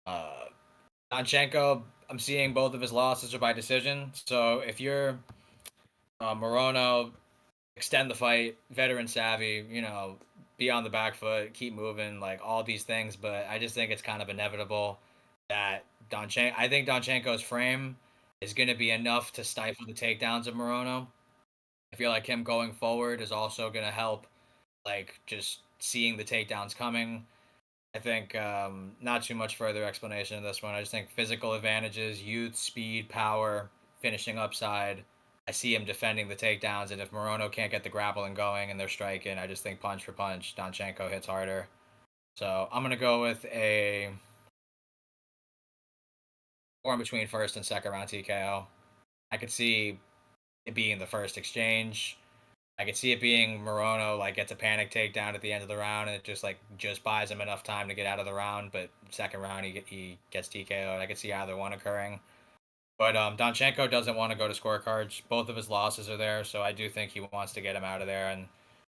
Uh, Danchenko, I'm seeing both of his losses are by decision. So if you're Morono, extend the fight, veteran savvy, be on the back foot, keep moving, like all these things. But I just think it's kind of inevitable that I think Donchenko's frame is going to be enough to stifle the takedowns of Morono. I feel like him going forward is also going to help, like just seeing the takedowns coming. I think not too much further explanation of this one. I just think physical advantages, youth, speed, power, finishing upside. I see him defending the takedowns, and if Morono can't get the grappling going and they're striking, I just think punch for punch, Donchenko hits harder. So I'm gonna go with a or in between first and second round TKO. I could see it being the first exchange. I could see it being Morono like gets a panic takedown at the end of the round and it just buys him enough time to get out of the round. But second round he gets TKO'd. I could see either one occurring. But Donchenko doesn't want to go to scorecards. Both of his losses are there, so I do think he wants to get him out of there. And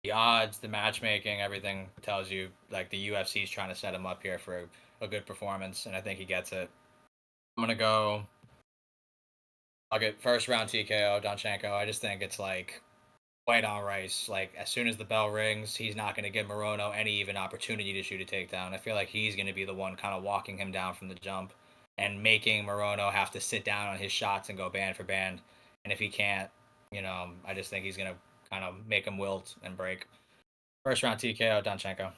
the odds, the matchmaking, everything tells you like the UFC is trying to set him up here for a good performance, and I think he gets it. I'm gonna go. I'll get first round TKO Donchenko. I just think it's like white on rice. Like as soon as the bell rings, he's not going to give Morono any even opportunity to shoot a takedown. I feel like he's going to be the one kind of walking him down from the jump and making Morono have to sit down on his shots and go band for band. And if he can't, I just think he's going to kind of make him wilt and break. First round TKO Danchenko.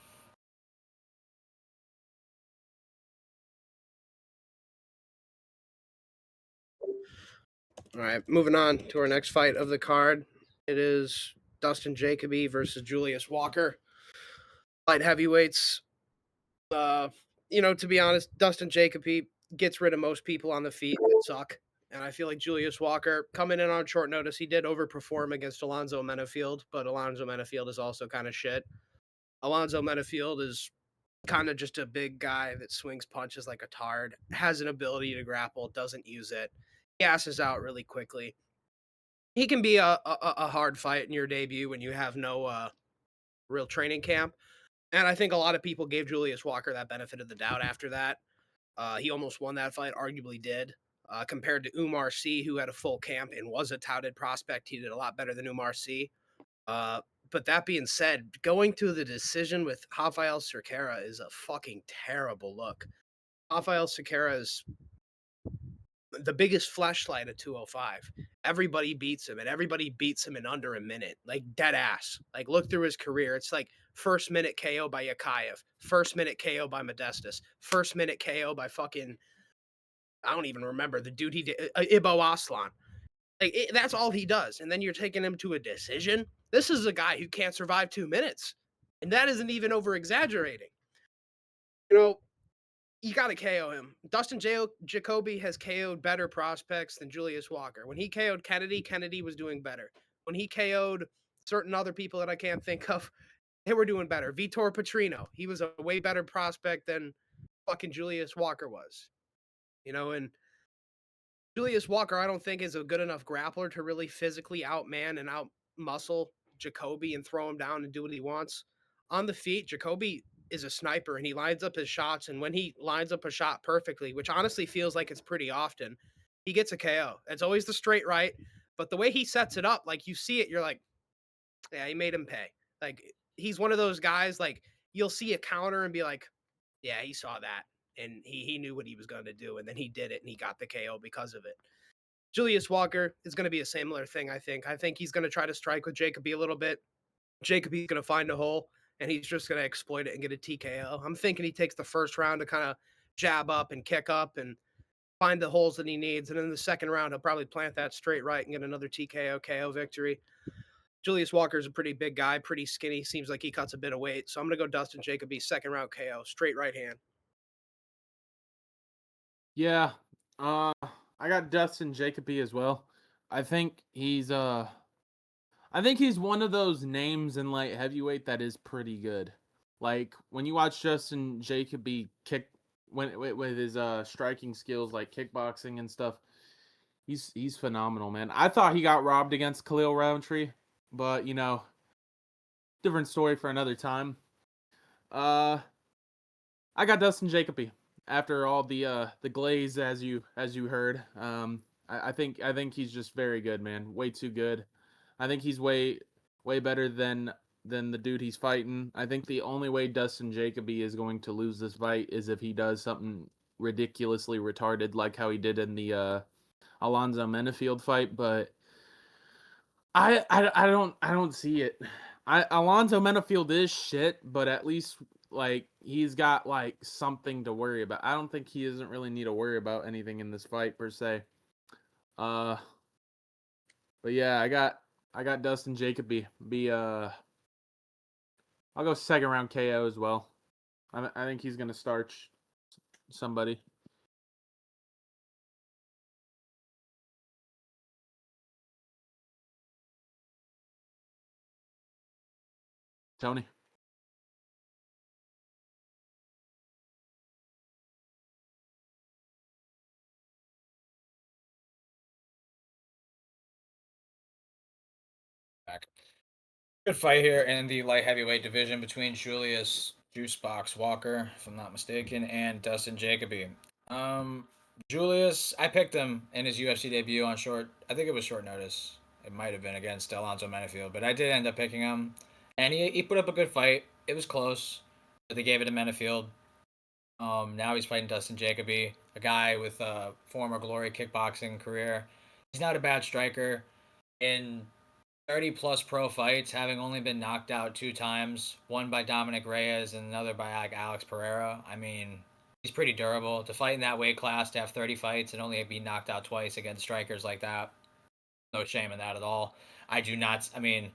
All right, moving on to our next fight of the card. It is Dustin Jacoby versus Julius Walker. Light heavyweights. To be honest, Dustin Jacoby gets rid of most people on the feet that suck. And I feel like Julius Walker coming in on short notice, he did overperform against Alonzo Menafield, but Alonzo Menafield is also kind of shit. Alonzo Menafield is kind of just a big guy that swings punches like a tard, has an ability to grapple, doesn't use it, gasses out really quickly. He can be a hard fight in your debut when you have no real training camp. And I think a lot of people gave Julius Walker that benefit of the doubt after that. He almost won that fight, arguably did. Compared to Umar C, who had a full camp and was a touted prospect, he did a lot better than Umar C. Uh, but that being said, going to the decision with Rafael Cerqueira is a fucking terrible look. Rafael Cerqueira is the biggest flashlight at 205. Everybody beats him, and everybody beats him in under a minute, like dead ass. Like look through his career. It's like first minute KO by Yakayev, first minute KO by Modestas, first minute KO by fucking I don't even remember the dude he did, Ibo Aslan. Like that's all he does, and then you're taking him to a decision. This is a guy who can't survive 2 minutes, and that isn't even over exaggerating. You know, you got to KO him. Dustin Jacoby has KO'd better prospects than Julius Walker. When he KO'd Kennedy, Kennedy was doing better. When he KO'd certain other people that I can't think of, they were doing better. Vitor Petrino, he was a way better prospect than fucking Julius Walker was. And Julius Walker, I don't think is a good enough grappler to really physically outman and outmuscle Jacoby and throw him down and do what he wants. On the feet, Jacoby is a sniper and he lines up his shots. And when he lines up a shot perfectly, which honestly feels like it's pretty often, he gets a KO. It's always the straight right. But the way he sets it up, like you see it, you're like, yeah, he made him pay. Like he's one of those guys, like you'll see a counter and be like, yeah, he saw that. And he knew what he was going to do. And then he did it and he got the KO because of it. Julius Walker is going to be a similar thing, I think. I think he's going to try to strike with Jacoby a little bit. Jacoby's going to find a hole, and he's just going to exploit it and get a TKO. I'm thinking he takes the first round to kind of jab up and kick up and find the holes that he needs. And in the second round, he'll probably plant that straight right and get another TKO KO victory. Julius Walker's a pretty big guy, pretty skinny. Seems like he cuts a bit of weight. So I'm going to go Dustin Jacoby, second round KO, straight right hand. Yeah. I got Dustin Jacoby as well. I think he's one of those names in light heavyweight that is pretty good. Like when you watch Justin Jacoby kick with his striking skills like kickboxing and stuff, he's phenomenal, man. I thought he got robbed against Khalil Roundtree, but different story for another time. I got Dustin Jacoby after all the glaze as you heard. I think he's just very good, man. Way too good. I think he's way better than the dude he's fighting. I think the only way Dustin Jacoby is going to lose this fight is if he does something ridiculously retarded like how he did in the Alonzo Menafield fight, but I don't see it. Alonzo Menafield is shit, but at least like he's got like something to worry about. I don't think he doesn't really need to worry about anything in this fight per se. But yeah, I got Dustin Jacoby. I'll go second round KO as well. I think he's gonna starch somebody. Tony. Back. Good fight here in the light heavyweight division between Julius Juicebox Walker, if I'm not mistaken, and Dustin Jacoby. Um, Julius, I picked him in his UFC debut on short. I think it was short notice. It might have been against Alonzo Menafield, but I did end up picking him, and he put up a good fight. It was close, but they gave it to Menafield. Now he's fighting Dustin Jacoby, a guy with a former glory kickboxing career. He's not a bad striker. In 30 plus pro fights, having only been knocked out 2 times, one by Dominic Reyes and another by like Alex Pereira. I mean, he's pretty durable. To fight in that weight class, to have 30 fights and only be knocked out twice against strikers like that, no shame in that at all. I do not, I mean,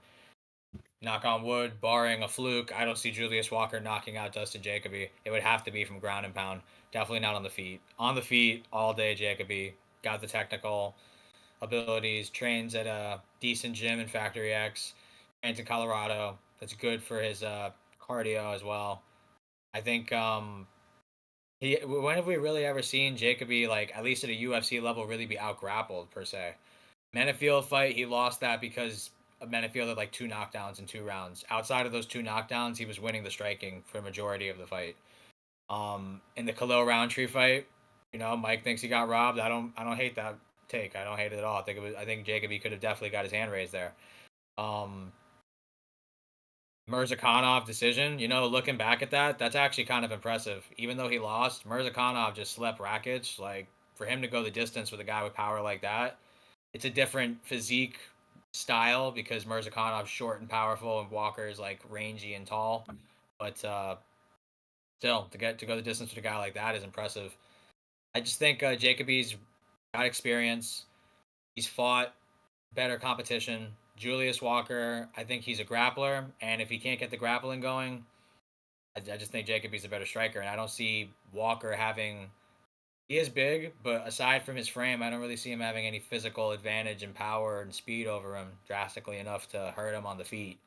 knock on wood, barring a fluke, I don't see Julius Walker knocking out Dustin Jacoby. It would have to be from ground and pound. Definitely not on the feet. On the feet all day, Jacoby. Got the technical abilities, trains at a decent gym in Factory X, trains in Colorado. That's good for his cardio as well. I think when have we really ever seen Jacoby, like, at least at a UFC level, really be out grappled per se? Menafield fight, he lost that because Menafield had like two knockdowns in 2 rounds. Outside of those two knockdowns, he was winning the striking for a majority of the fight. In the Khalil Roundtree fight, Mike thinks he got robbed. I don't hate that take. I don't hate it at all. I think Jacoby could have definitely got his hand raised there. Um, Mirzakhanov decision, looking back at that, that's actually kind of impressive. Even though he lost, Mirzakhanov just slept Rakic. Like, for him to go the distance with a guy with power like that, it's a different physique style because Mirzakhanov's short and powerful and Walker is like rangy and tall. But still, to go the distance with a guy like that is impressive. I just think Jacoby's got experience. He's fought better competition. Julius Walker, I think he's a grappler, and if he can't get the grappling going, I just think Jacoby's a better striker, and I don't see Walker having. He is big, but aside from his frame, I don't really see him having any physical advantage and power and speed over him drastically enough to hurt him on the feet.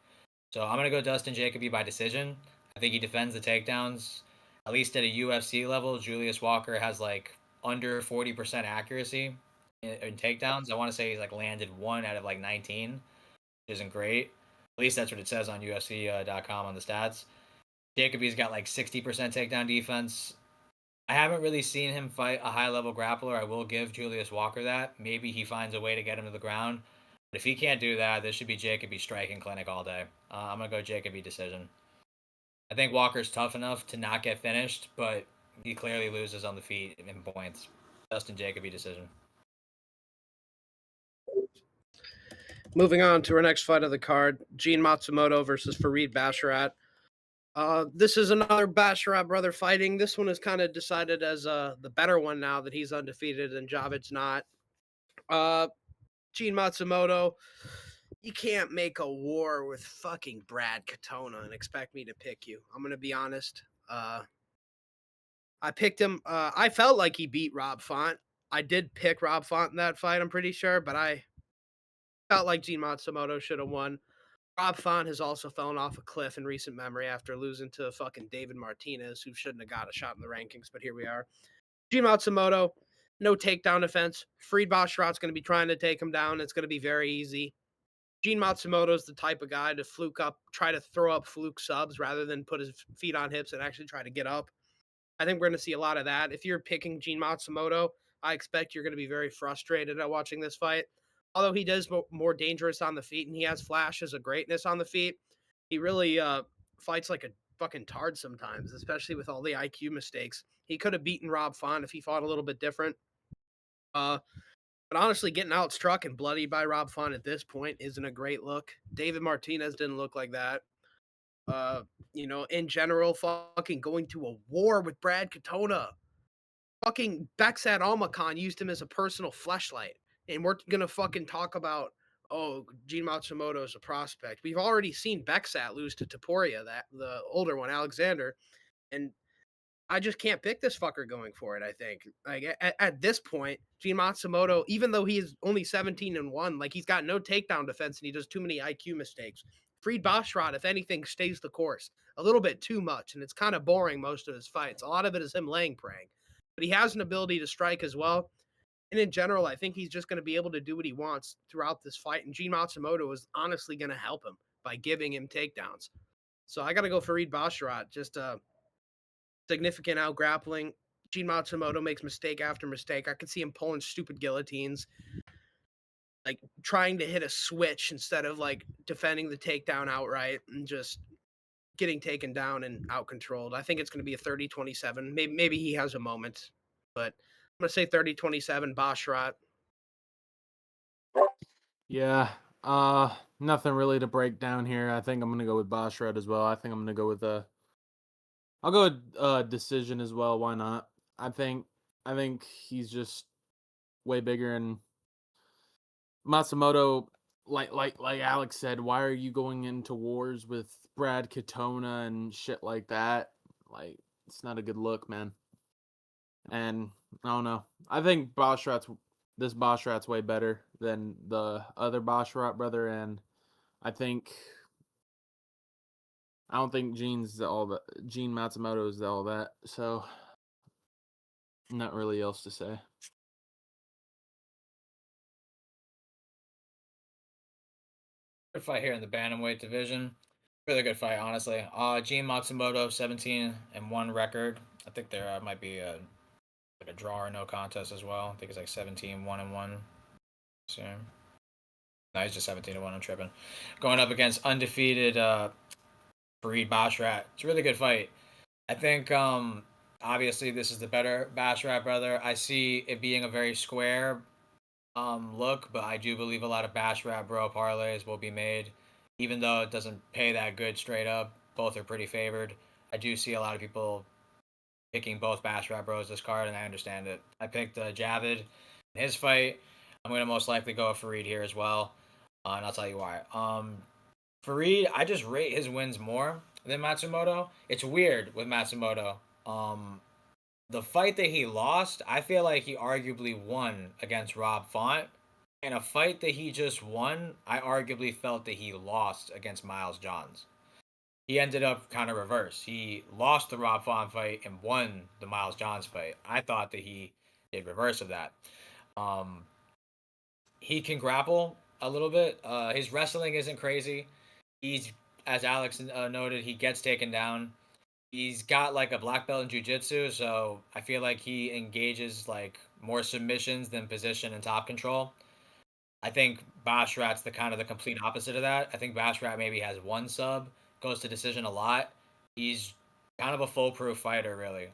So I'm gonna go Dustin Jacoby by decision. I think he defends the takedowns. At least at a UFC level, Julius Walker has like under 40% accuracy in takedowns. I want to say he's like landed one out of like 19, which isn't great. At least that's what it says on UFC.com on the stats. Jacoby's got like 60% takedown defense. I haven't really seen him fight a high level grappler. I will give Julius Walker that. Maybe he finds a way to get him to the ground. But if he can't do that, this should be Jacoby striking clinic all day. I'm going to go Jacoby decision. I think Walker's tough enough to not get finished, but he clearly loses on the feet in points. Dustin Jacoby decision. Moving on to our next fight of the card, Gene Matsumoto versus Farid Basharat. This is another Basharat brother fighting. This one is kind of decided as the better one now that he's undefeated and Javid's not. Gene Matsumoto, you can't make a war with fucking Brad Katona and expect me to pick you. I'm gonna be honest. I picked him. I felt like he beat Rob Font. I did pick Rob Font in that fight, I'm pretty sure, but I felt like Gene Matsumoto should have won. Rob Font has also fallen off a cliff in recent memory after losing to fucking David Martinez, who shouldn't have got a shot in the rankings, but here we are. Gene Matsumoto, no takedown defense. Farid Basharat's going to be trying to take him down. It's going to be very easy. Gene Matsumoto is the type of guy to fluke up, try to throw up fluke subs rather than put his feet on hips and actually try to get up. I think we're going to see a lot of that. If you're picking Gene Matsumoto, I expect you're going to be very frustrated at watching this fight. Although he does more dangerous on the feet and he has flashes of greatness on the feet, he really fights like a fucking tard sometimes, especially with all the IQ mistakes. He could have beaten Rob Font if he fought a little bit different. But honestly, getting outstruck and bloodied by Rob Font at this point isn't a great look. David Martinez didn't look like that. In general, fucking going to a war with Brad Katona. Fucking Beksat Almakhan used him as a personal fleshlight. And we're gonna fucking talk about, oh, Gene Matsumoto is a prospect. We've already seen Beksat lose to Taporia, that the older one, Alexander, and I just can't pick this fucker going for it. I think like at this point, Gene Matsumoto, even though he is only 17-1, like he's got no takedown defense and he does too many IQ mistakes. Farid Basharat, if anything, stays the course a little bit too much, and it's kind of boring most of his fights. A lot of it is him laying praying, but he has an ability to strike as well. And in general, I think he's just going to be able to do what he wants throughout this fight. And Gene Matsumoto is honestly going to help him by giving him takedowns. So I got to go Farid Basharat. Just significant out grappling. Gene Matsumoto makes mistake after mistake. I could see him pulling stupid guillotines, like trying to hit a switch instead of like defending the takedown outright and just getting taken down and out controlled. I think it's going to be a 30-27. Maybe he has a moment, but I'm going to say 30-27 Basharat. Yeah. Nothing really to break down here. I think I'm gonna go with Basharat as well. I think I'm gonna go with I'll go with decision as well. Why not? I think he's just way bigger, and Matsumoto, like Alex said, why are you going into wars with Brad Katona and shit like that? Like, it's not a good look, man. And I don't know. I think this Boschrat's way better than the other Boschrat brother, and I think I don't think Gene Matsumoto is all that. So, not really else to say. Good fight here in the bantamweight division. Really good fight, honestly. Gene Matsumoto, 17-1 record. I think there might be like a draw or no contest as well. I think it's like 17-1. So, no, he's just 17-1. I'm tripping. Going up against undefeated Fareed Bashrat. It's a really good fight. I think obviously this is the better Bashrat brother. I see it being a very square look, but I do believe a lot of Bashrat bro parlays will be made, even though it doesn't pay that good straight up. Both are pretty favored. I do see a lot of people picking both Bashrat bros this card, and I understand it. I picked Javid in his fight. I'm going to most likely go with Fareed here as well, and I'll tell you why. Fareed, I just rate his wins more than Matsumoto. It's weird with Matsumoto. Um, the fight that he lost, I feel like he arguably won against Rob Font. And a fight that he just won, I arguably felt that he lost against Miles Johns. He ended up kind of reverse. He lost the Rob Font fight and won the Miles Johns fight. I thought that he did reverse of that. Um, he can grapple a little bit. His wrestling isn't crazy. He's, as Alex noted, he gets taken down. He's got like a black belt in jiu-jitsu, so I feel like he engages like more submissions than position and top control. I think Bashrat's the kind of the complete opposite of that. I think Bashrat maybe has one sub, goes to decision a lot. He's kind of a foolproof fighter, really.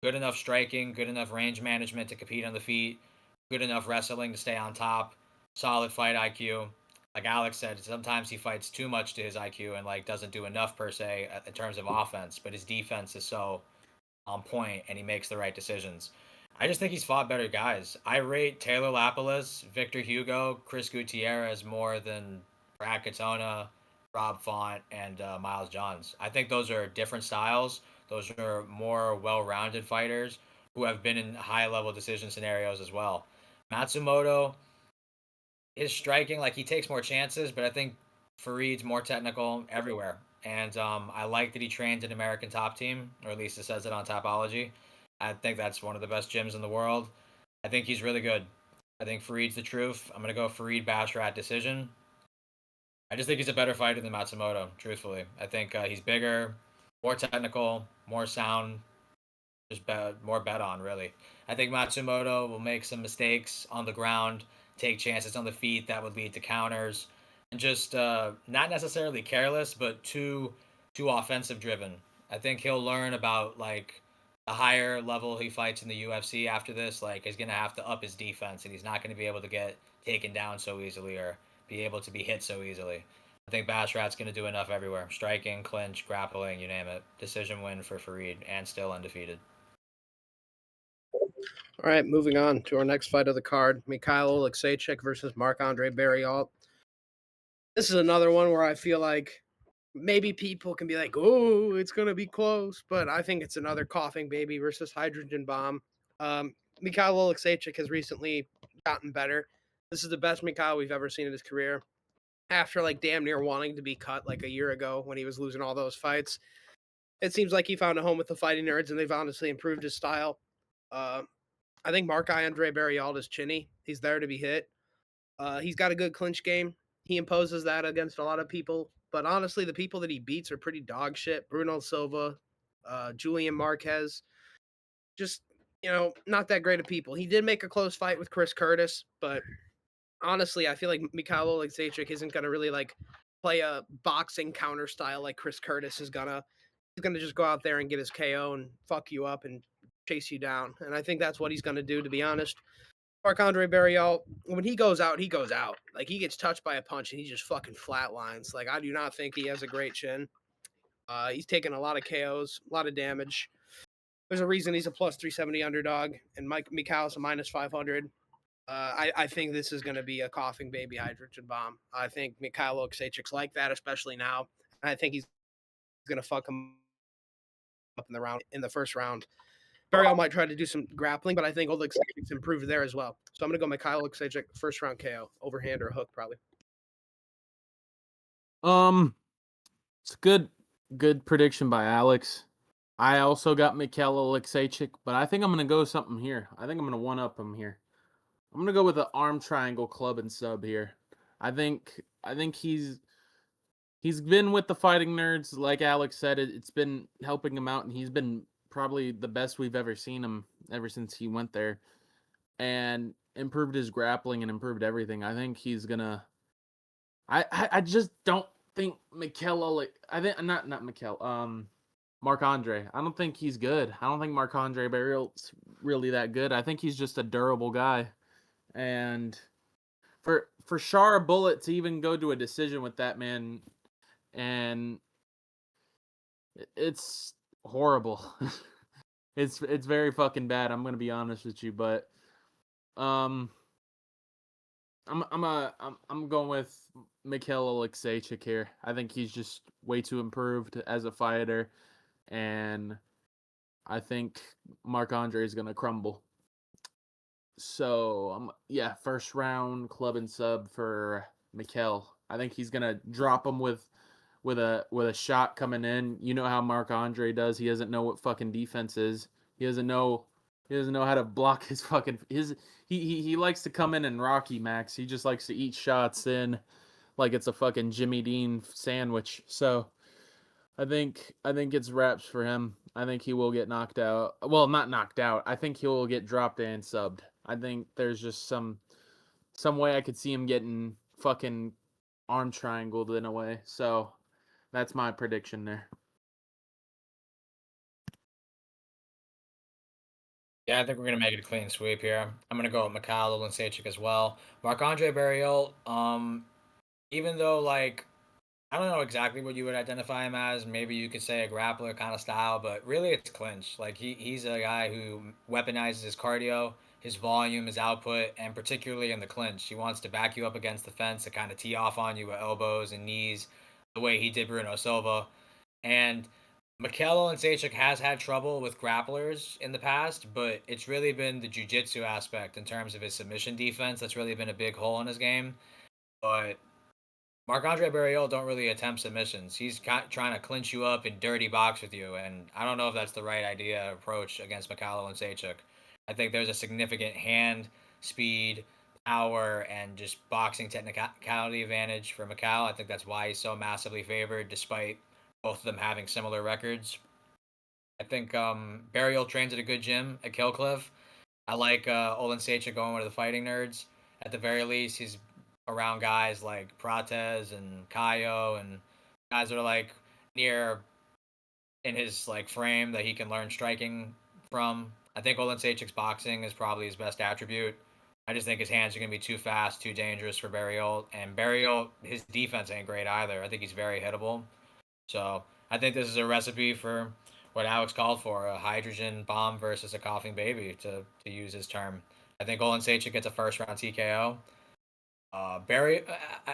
Good enough striking, good enough range management to compete on the feet, good enough wrestling to stay on top, solid fight IQ. Like Alex said, sometimes he fights too much to his IQ and like doesn't do enough per se in terms of offense, but his defense is so on point and he makes the right decisions. I just think he's fought better guys. I rate Taylor Lapalus, Victor Hugo, Chris Gutierrez more than Brad Katona, Rob Font, and Miles Johns. I think those are different styles. Those are more well-rounded fighters who have been in high-level decision scenarios as well. Matsumoto, his striking, like he takes more chances, but I think Fareed's more technical everywhere. And I like that he trained an American Top Team, or at least it says it on Topology. I think that's one of the best gyms in the world. I think he's really good. I think Fareed's the truth. I'm gonna go Fareed Bashrat decision. I just think he's a better fighter than Matsumoto. Truthfully, I think he's bigger, more technical, more sound, just more bet on really. I think Matsumoto will make some mistakes on the ground, take chances on the feet that would lead to counters, and just not necessarily careless, but too offensive driven. I think he'll learn about like the higher level he fights in the UFC after this. Like he's gonna have to up his defense, and he's not gonna be able to get taken down so easily or be able to be hit so easily. I think Bashrat's going to do enough everywhere. Striking, clinch, grappling, you name it. Decision win for Fareed and still undefeated. All right, moving on to our next fight of the card: Mikhail Oleksiejczuk versus Marc-Andre Barriault. This is another one where I feel like maybe people can be like, "Oh, it's gonna be close," but I think it's another coughing baby versus hydrogen bomb. Mikhail Oleksiejczuk has recently gotten better. This is the best Mikhail we've ever seen in his career. After like damn near wanting to be cut like a year ago when he was losing all those fights, it seems like he found a home with the fighting nerds, and they've honestly improved his style. Uh, I think Marc-Andre Barriault is chinny. He's there to be hit. He's got a good clinch game. He imposes that against a lot of people. But honestly, the people that he beats are pretty dog shit. Bruno Silva, Julian Marquez, just, not that great of people. He did make a close fight with Chris Curtis, but honestly, I feel like Mikhail Oleksiejczuk isn't going to really like play a boxing counter style like Chris Curtis is gonna. He's gonna just go out there and get his KO and fuck you up and chase you down. And I think that's what he's gonna do, to be honest. Marc-Andre Barriault, when he goes out, he goes out. Like he gets touched by a punch and he just fucking flatlines. Like I do not think he has a great chin. He's taken a lot of KOs, a lot of damage. There's a reason he's a plus 370 underdog, and Mikhail's a minus 500. I think this is going to be a coughing baby hydrogen bomb. I think Mikhail Oleksiejczyk's like that, especially now. I think he's going to fuck him up in the first round. Burial might try to do some grappling, but I think Oleksiejczyk's improved there as well. So I'm going to go Mikhail Oleksiejczyk first round KO, overhand or a hook probably. It's good prediction by Alex. I also got Mikhail Oleksiejczyk, but I think I'm gonna go something here. I think I'm gonna one up him here. I'm gonna go with an arm triangle club and sub here. I think he's been with the fighting nerds, like Alex said. It's been helping him out, and he's been probably the best we've ever seen him ever since he went there, and improved his grappling and improved everything. I think he's gonna. I just don't think Mikel. I think not Mikel. Marc Andre. I don't think he's good. I don't think Marc Andre Barrial's really that good. I think he's just a durable guy, and for Shara Bullet to even go to a decision with that man, and it's horrible. It's very fucking bad. I'm gonna be honest with you, but um. I'm going with Mikhail Oleksiejczyk here. I think he's just way too improved as a fighter, and I think Marc Andre is gonna crumble. So yeah, first round club and sub for Mikhail. I think he's gonna drop him with a shot coming in. You know how Marc Andre does. He doesn't know what fucking defense is. He doesn't know how to block his fucking his he likes to come in and Rocky Max. He just likes to eat shots in like it's a fucking Jimmy Dean sandwich. So I think it's wraps for him. I think he will get knocked out. Well, not knocked out. I think he will get dropped and subbed. I think there's just some way I could see him getting fucking arm triangled in a way. So that's my prediction there. Yeah, I think we're gonna make it a clean sweep here. I'm gonna go with Mikhail Oleksiejczyk as well. Marc Andre Barrial, even though like I don't know exactly what you would identify him as. Maybe you could say a grappler kind of style, but really it's clinch. Like he's a guy who weaponizes his cardio, his volume, his output, and particularly in the clinch. He wants to back you up against the fence to kind of tee off on you with elbows and knees, the way he did Bruno Silva. And Mikhail Oleksiejczyk has had trouble with grapplers in the past, but it's really been the jiu-jitsu aspect in terms of his submission defense that's really been a big hole in his game. But Marc Andre Barriol don't really attempt submissions. He's trying to clinch you up and dirty box with you, and I don't know if that's the right idea approach against Mikhail and Sachuk. I think there's a significant hand, speed, power, and just boxing technicality advantage for Mikhail. I think that's why he's so massively favored, despite both of them having similar records. I think Barriol trains at a good gym at Killcliff. I like Olin Sachuk going with the fighting nerds. At the very least, he's around guys like Prates and Kayo and guys that are like near in his like frame that he can learn striking from. I think Olin Sachuk's boxing is probably his best attribute. I just think his hands are going to be too fast, too dangerous for Barriol. And Barriol, his defense ain't great either. I think he's very hittable. So I think this is a recipe for what Alex called for, a hydrogen bomb versus a coughing baby, to use his term. I think Olin Sachuk gets a first round TKO. Barry,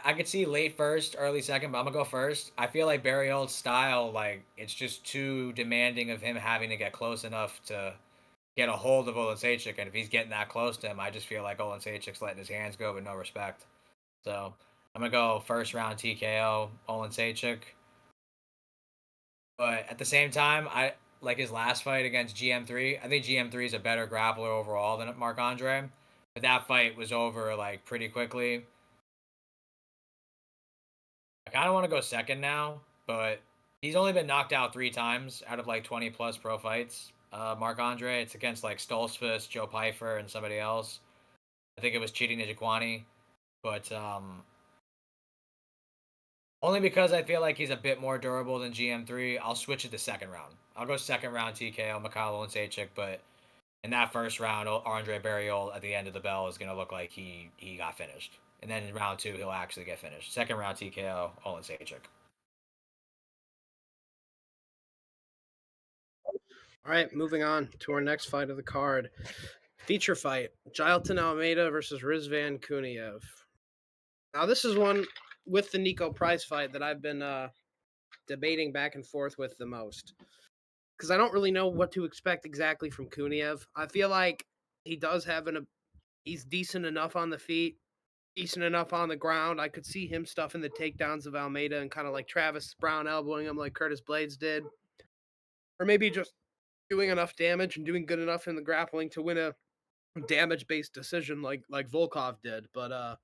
I could see late first, early second, but I'm gonna go first. I feel like Barry Old's style, like it's just too demanding of him having to get close enough to get a hold of Olin Sachuk, and if he's getting that close to him, I just feel like Olin Sachuk's letting his hands go with no respect. So I'm gonna go first round TKO Olin Sachuk. But at the same time, I like his last fight against GM3. I think GM3 is a better grappler overall than Marc Andre. But that fight was over like pretty quickly. I kind of want to go second now, but he's only been knocked out 3 times out of like 20 plus pro fights. Marc Andre, it's against like Stoltzfus, Joe Pfeiffer, and somebody else. I think it was cheating Nijikwani, but only because I feel like he's a bit more durable than GM3. I'll switch it to second round. I'll go second round TKO Mikhail and Sachik, but in that first round, Andre Barriol at the end of the bell is going to look like he got finished. And then in round 2, he'll actually get finished. Second round TKO, Olin Sachik. All right, moving on to our next fight of the card. Feature fight: Jailton Almeida versus Rizvan Kuniev. Now, this is one with the Nico Price fight that I've been debating back and forth with the most, because I don't really know what to expect exactly from Kuniev. I feel like he does have he's decent enough on the feet, decent enough on the ground. I could see him stuffing the takedowns of Almeida and kind of like Travis Brown elbowing him like Curtis Blades did, or maybe just doing enough damage and doing good enough in the grappling to win a damage-based decision like Volkov did. But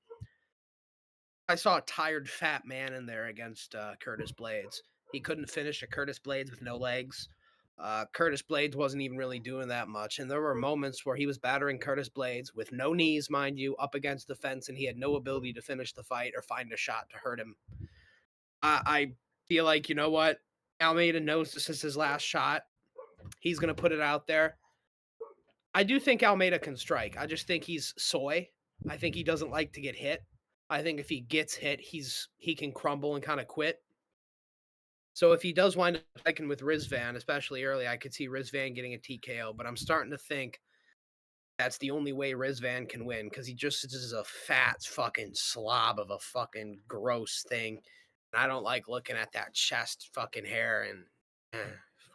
I saw a tired fat man in there against Curtis Blades. He couldn't finish a Curtis Blades with no legs. Curtis Blades wasn't even really doing that much, and there were moments where he was battering Curtis Blades with no knees, mind you, up against the fence, and he had no ability to finish the fight or find a shot to hurt him. I feel like, you know what? Almeida knows this is his last shot. He's going to put it out there. I do think Almeida can strike. I just think he's soy. I think he doesn't like to get hit. I think if he gets hit, he can crumble and kind of quit. So if he does wind up striking with Rizvan, especially early, I could see Rizvan getting a TKO. But I'm starting to think that's the only way Rizvan can win, because he just is a fat fucking slob of a fucking gross thing. And I don't like looking at that chest fucking hair and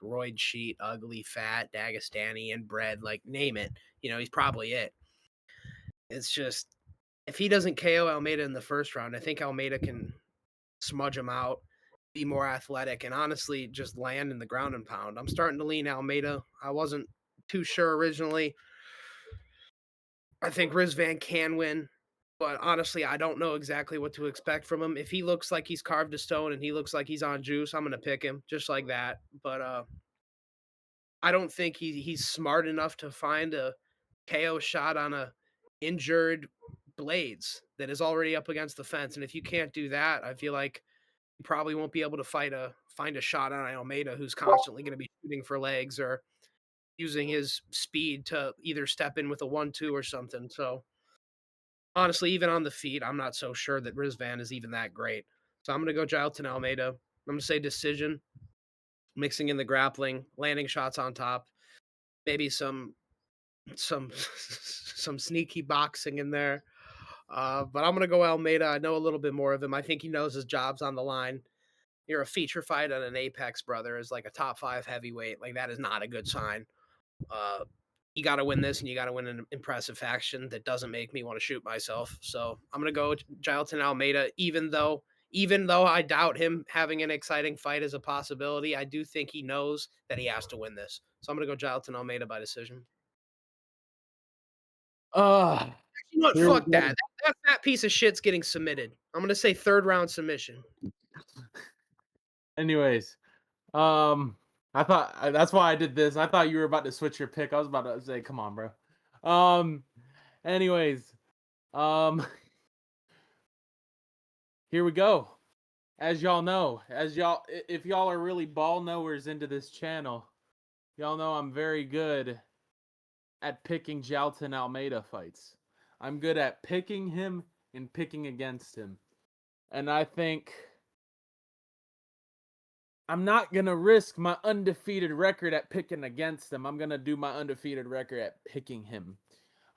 roid sheet, ugly, fat, Dagestani, inbred, like name it. You know, he's probably it. It's just, if he doesn't KO Almeida in the first round, I think Almeida can smudge him out, be more athletic, and honestly just land in the ground and pound. I'm starting to lean Almeida. I wasn't too sure originally. I think Rizvan can win, but honestly, I don't know exactly what to expect from him. If he looks like he's carved to stone and he looks like he's on juice, I'm going to pick him just like that. But I don't think he's smart enough to find a KO shot on a injured Blades that is already up against the fence. And if you can't do that, I feel like you probably won't be able to find a shot on Almeida, who's constantly going to be shooting for legs or using his speed to either step in with a 1-2 or something. So honestly, even on the feet, I'm not so sure that Rizvan is even that great. So I'm going to go Jailton Almeida. I'm going to say decision, mixing in the grappling, landing shots on top, maybe some some sneaky boxing in there. But I'm gonna go Almeida. I know a little bit more of him. I think he knows his job's on the line. You're a feature fight on an Apex, brother, is like a top 5 heavyweight. Like, that is not a good sign. Uh, you got to win this, and you got to win an impressive faction that doesn't make me want to shoot myself. So I'm gonna go Jailton Almeida, even though I doubt him having an exciting fight as a possibility. I do think he knows that he has to win this. So I'm gonna go Jailton Almeida by decision. Uh, You know what? here we Fuck go. that. That fat piece of shit's getting submitted. I'm gonna say 3rd round submission. Anyways, I thought that's why I did this. I thought you were about to switch your pick. I was about to say, come on, bro. Anyways, um, here we go. As y'all know, if y'all are really ball knowers into this channel, y'all know I'm very good at picking Jailton Almeida fights. I'm good at picking him and picking against him. And I think I'm not going to risk my undefeated record at picking against him. I'm going to do my undefeated record at picking him.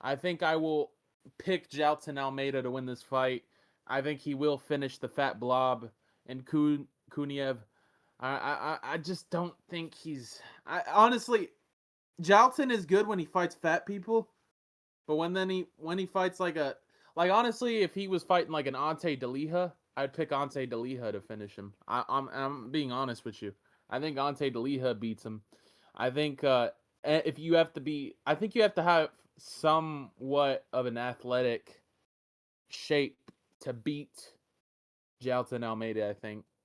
I think I will pick Jailton Almeida to win this fight. I think he will finish the fat blob and Kuniev. I just don't think honestly, Jailton is good when he fights fat people, but when he fights like honestly, if he was fighting like an Ante Deliha, I'd pick Ante Deliha to finish him. I'm being honest with you. I think Ante Deliha beats him. I think if you have to be, I think you have to have somewhat of an athletic shape to beat Jailton Almeida.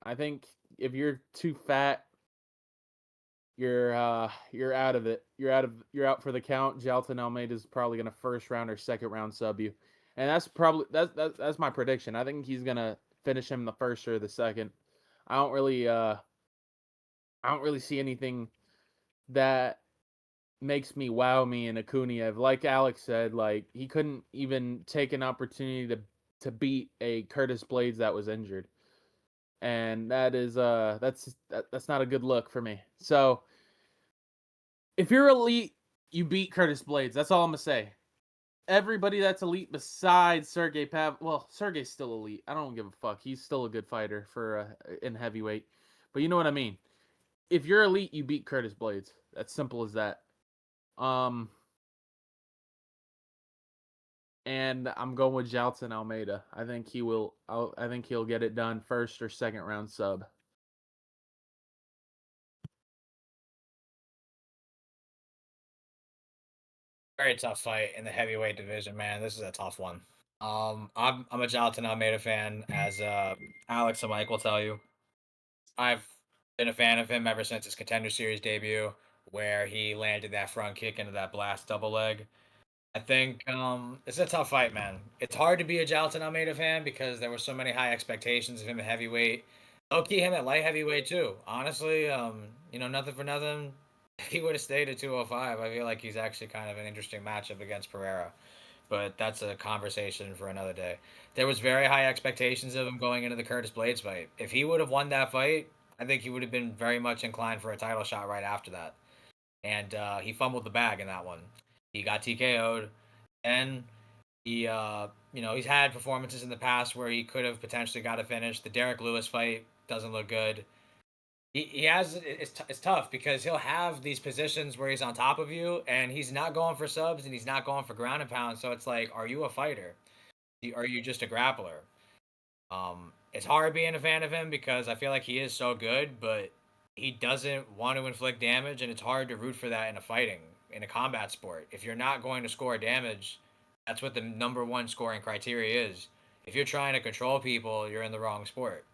I think if you're too fat, you're out of it. You're out for the count. Jailton Almeida is probably gonna first round or second round sub you, and that's my prediction. I think he's gonna finish him the first or the second. I don't really see anything that makes me wow me in Akuniev. Like Alex said, like he couldn't even take an opportunity to beat a Curtis Blades that was injured, and that's not a good look for me. So if you're elite, you beat Curtis Blades. That's all I'm gonna say. everybody that's elite besides Sergey Pav. Well, Sergey's still elite. I don't give a fuck. He's still a good fighter for in heavyweight. But you know what I mean. If you're elite, you beat Curtis Blades. That's simple as that. And I'm going with Jailton Almeida. I think he will. I think he'll get it done first or second round sub. Very tough fight in the heavyweight division, man. This is a tough one. I'm a Jonathan Almeida fan, as Alex and Mike will tell you. I've been a fan of him ever since his Contender Series debut, where he landed that front kick into that blast double leg. I think it's a tough fight, man. It's hard to be a Jonathan Almeida fan because there were so many high expectations of him at heavyweight. Low key him at light heavyweight too. Honestly, nothing for nothing. If he would have stayed at 205, I feel like he's actually kind of an interesting matchup against Pereira. But that's a conversation for another day. There was very high expectations of him going into the Curtis Blades fight. If he would have won that fight, I think he would have been very much inclined for a title shot right after that. And he fumbled the bag in that one. He got TKO'd, and he's had performances in the past where he could have potentially got a finish. The Derek Lewis fight doesn't look good. He has it's tough because he'll have these positions where he's on top of you and he's not going for subs and he's not going for ground and pound. So it's like, are you a fighter? Are you just a grappler? It's hard being a fan of him because I feel like he is so good, but he doesn't want to inflict damage, and it's hard to root for that in a combat sport. If you're not going to score damage, that's what the number one scoring criteria is. If you're trying to control people, you're in the wrong sport.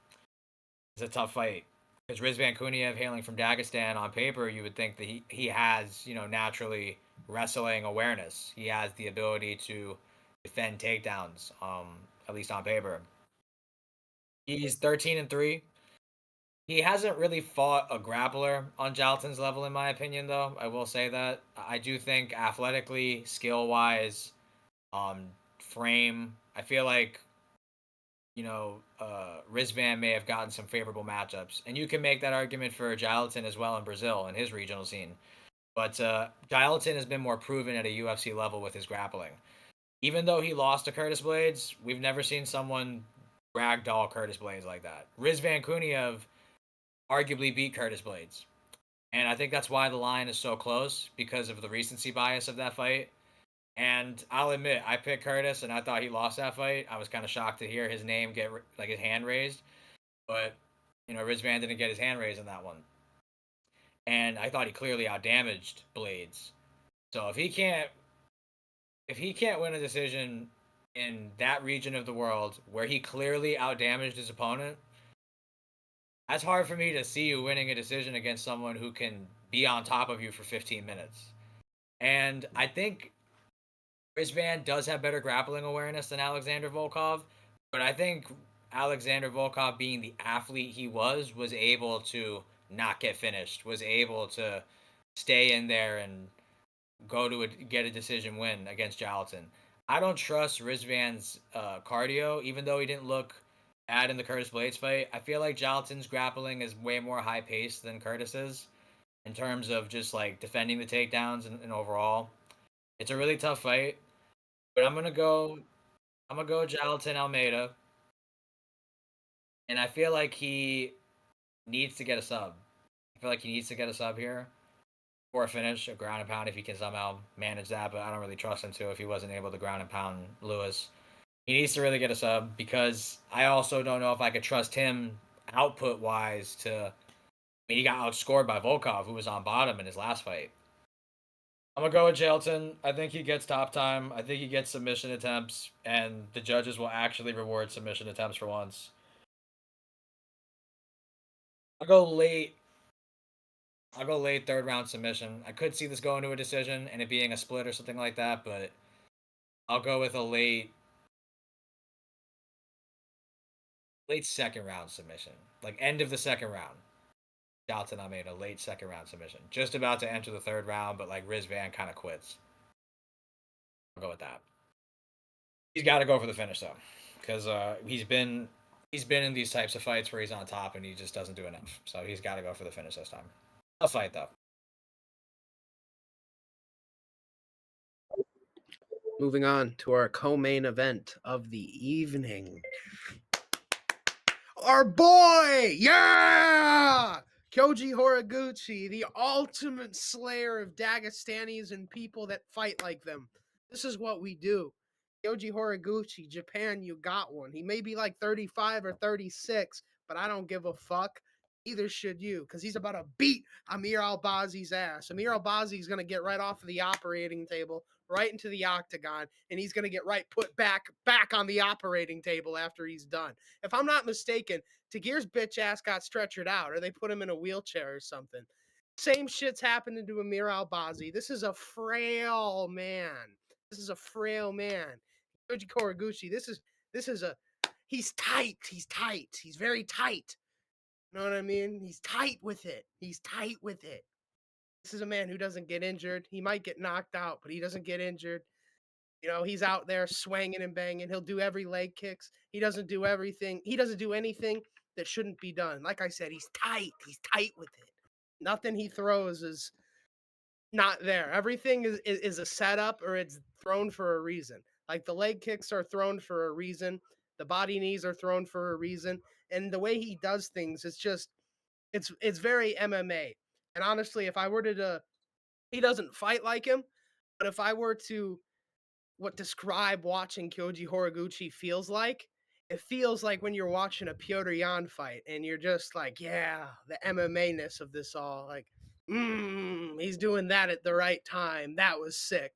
It's a tough fight. Because Rizvan Kuniev, hailing from Dagestan, on paper, you would think that he has, naturally wrestling awareness. He has the ability to defend takedowns, at least on paper. He's 13-3. He hasn't really fought a grappler on Jalton's level, in my opinion, though. I will say that. I do think athletically, skill-wise, frame, I feel like, Rizvan may have gotten some favorable matchups. And you can make that argument for Jalton as well in Brazil and his regional scene. But Jalton has been more proven at a UFC level with his grappling. Even though he lost to Curtis Blades, we've never seen someone ragdoll Curtis Blades like that. Rizvan Kuniev arguably beat Curtis Blades. And I think that's why the line is so close, because of the recency bias of that fight. And I'll admit, I picked Curtis, and I thought he lost that fight. I was kind of shocked to hear his name get his hand raised, but Rizvan didn't get his hand raised in that one, and I thought he clearly outdamaged Blades. So if he can't win a decision in that region of the world where he clearly outdamaged his opponent, that's hard for me to see you winning a decision against someone who can be on top of you for 15 minutes. And I think Rizvan does have better grappling awareness than Alexander Volkov, but I think Alexander Volkov, being the athlete he was able to not get finished, was able to stay in there and get a decision win against Jalton. I don't trust Rizvan's cardio, even though he didn't look bad in the Curtis Blades fight. I feel like Jalton's grappling is way more high paced than Curtis's in terms of just like defending the takedowns and overall. It's a really tough fight, but I'm gonna go Jalton Almeida, and I feel like he needs to get a sub. I feel like he needs to get a sub here or a finish, a ground and pound if he can somehow manage that. But I don't really trust him to if he wasn't able to ground and pound Lewis. He needs to really get a sub because I also don't know if I could trust him output wise to. I mean, he got outscored by Volkov, who was on bottom in his last fight. I'm gonna go with Jalton. I think he gets top time. I think he gets submission attempts, and the judges will actually reward submission attempts for once. I'll go late. I'll go late third round submission. I could see this going to a decision and it being a split or something like that, but I'll go with a late second round submission, like end of the second round. Dalton, I made a late second round submission. Just about to enter the third round, but like Rizvan kind of quits. I'll go with that. He's got to go for the finish though, because he's been in these types of fights where he's on top and he just doesn't do enough. So he's got to go for the finish this time. I'll fight though. moving on to our co-main event of the evening. Our boy, yeah! Kyoji Horiguchi, the ultimate slayer of Dagestanis and people that fight like them. This is what we do. Kyoji Horiguchi, Japan, you got one. He may be like 35 or 36, but I don't give a fuck. Either should you, because he's about to beat Amir Albazi's ass. Amir Albazi's going to get right off of the operating table, right into the octagon, and he's going to get right put back on the operating table after he's done. If I'm not mistaken, Tagir's bitch ass got stretchered out, or they put him in a wheelchair or something. Same shit's happening to Amir Albazi. This is a frail man. This is a frail man. Koji Koraguchi, this is a he's tight. He's tight. He's very tight. You know what I mean? He's tight with it. He's tight with it. This is a man who doesn't get injured. He might get knocked out, but he doesn't get injured. You know, he's out there swinging and banging. He'll do every leg kicks. He doesn't do everything. He doesn't do anything that shouldn't be done. Like I said, he's tight. He's tight with it. Nothing he throws is not there. Everything is a setup, or it's thrown for a reason. Like the leg kicks are thrown for a reason. The body knees are thrown for a reason. And the way he does things, it's very MMA. And honestly, if I were to he doesn't fight like him, but if I were to describe watching Kyoji Horiguchi feels like, it feels like when you're watching a Piotr Jan fight and you're just like, yeah, the MMA-ness of this all. Like, he's doing that at the right time. That was sick.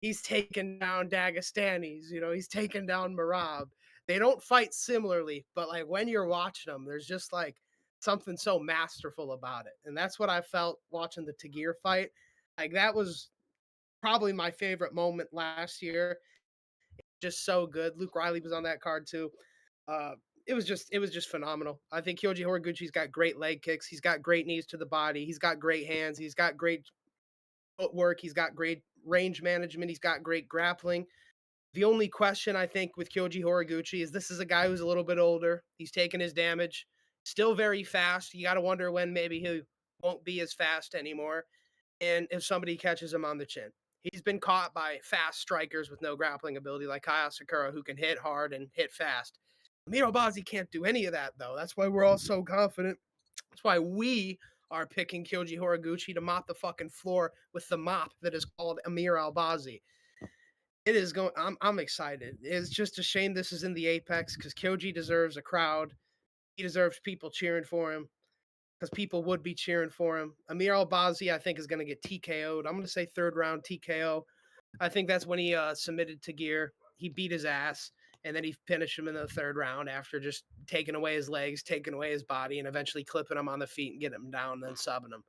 He's taking down Dagestanis, you know, he's taking down Marab. They don't fight similarly, but like when you're watching them, there's just like something so masterful about it. And that's what I felt watching the Tagir fight. Like that was probably my favorite moment last year. Just so good. Luke Riley was on that card too. Uh, it was just phenomenal. I think Kyoji Horiguchi's got great leg kicks. He's got great knees to the body. He's got great hands. He's got great footwork. He's got great range management. He's got great grappling. The only question I think with Kyoji Horiguchi is this is a guy who's a little bit older. He's taking his damage. Still very fast. You got to wonder when maybe he won't be as fast anymore. And if somebody catches him on the chin. He's been caught by fast strikers with no grappling ability like Kaya Sakura, who can hit hard and hit fast. Amir Albazi can't do any of that, though. That's why we're all so confident. That's why we are picking Kyoji Horiguchi to mop the fucking floor with the mop that is called Amir Albazi. It is going. I'm excited. It's just a shame this is in the Apex because Kyoji deserves a crowd. He deserves people cheering for him because people would be cheering for him. Amir Albazi, I think, is going to get TKO'd. I'm going to say third round TKO. I think that's when he submitted Tagir. He beat his ass, and then he finished him in the third round after just taking away his legs, taking away his body, and eventually clipping him on the feet and getting him down and then subbing him.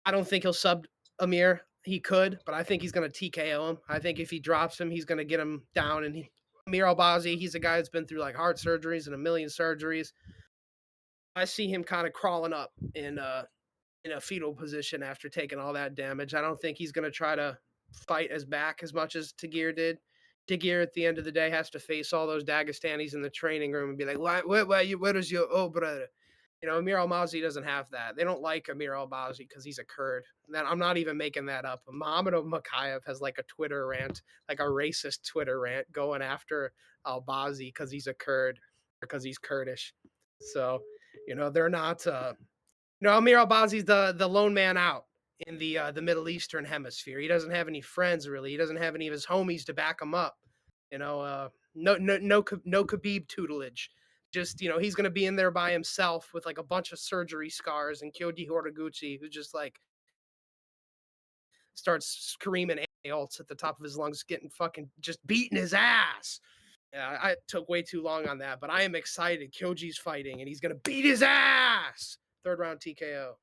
I don't think he'll sub Amir. He could, but I think he's going to TKO him. I think if he drops him, he's going to get him down. And Amir Albazi, he's a guy that's been through like heart surgeries and a million surgeries. I see him kind of crawling up in a fetal position after taking all that damage. I don't think he's going to try to fight as back as much as Tagir did. Tagir, at the end of the day, has to face all those Dagestanis in the training room and be like, where is your brother? You know, Amir Albazi doesn't have that. They don't like Amir Albazi because he's a Kurd. And I'm not even making that up. Muhammad Makayev has like a Twitter rant, like a racist Twitter rant going after Albazi because he's a Kurd, because he's Kurdish. So, you know, they're not Amir Albazi's the lone man out in the Middle Eastern hemisphere. He doesn't have any friends really. He doesn't have any of his homies to back him up. You know, no Khabib tutelage. Just, you know, he's gonna be in there by himself with like a bunch of surgery scars, and Kyoji Horiguchi, who just like starts screaming ults at the top of his lungs, getting fucking just beating his ass. Yeah, I took way too long on that, but I am excited. Kyoji's fighting, and he's gonna beat his ass. Third round TKO.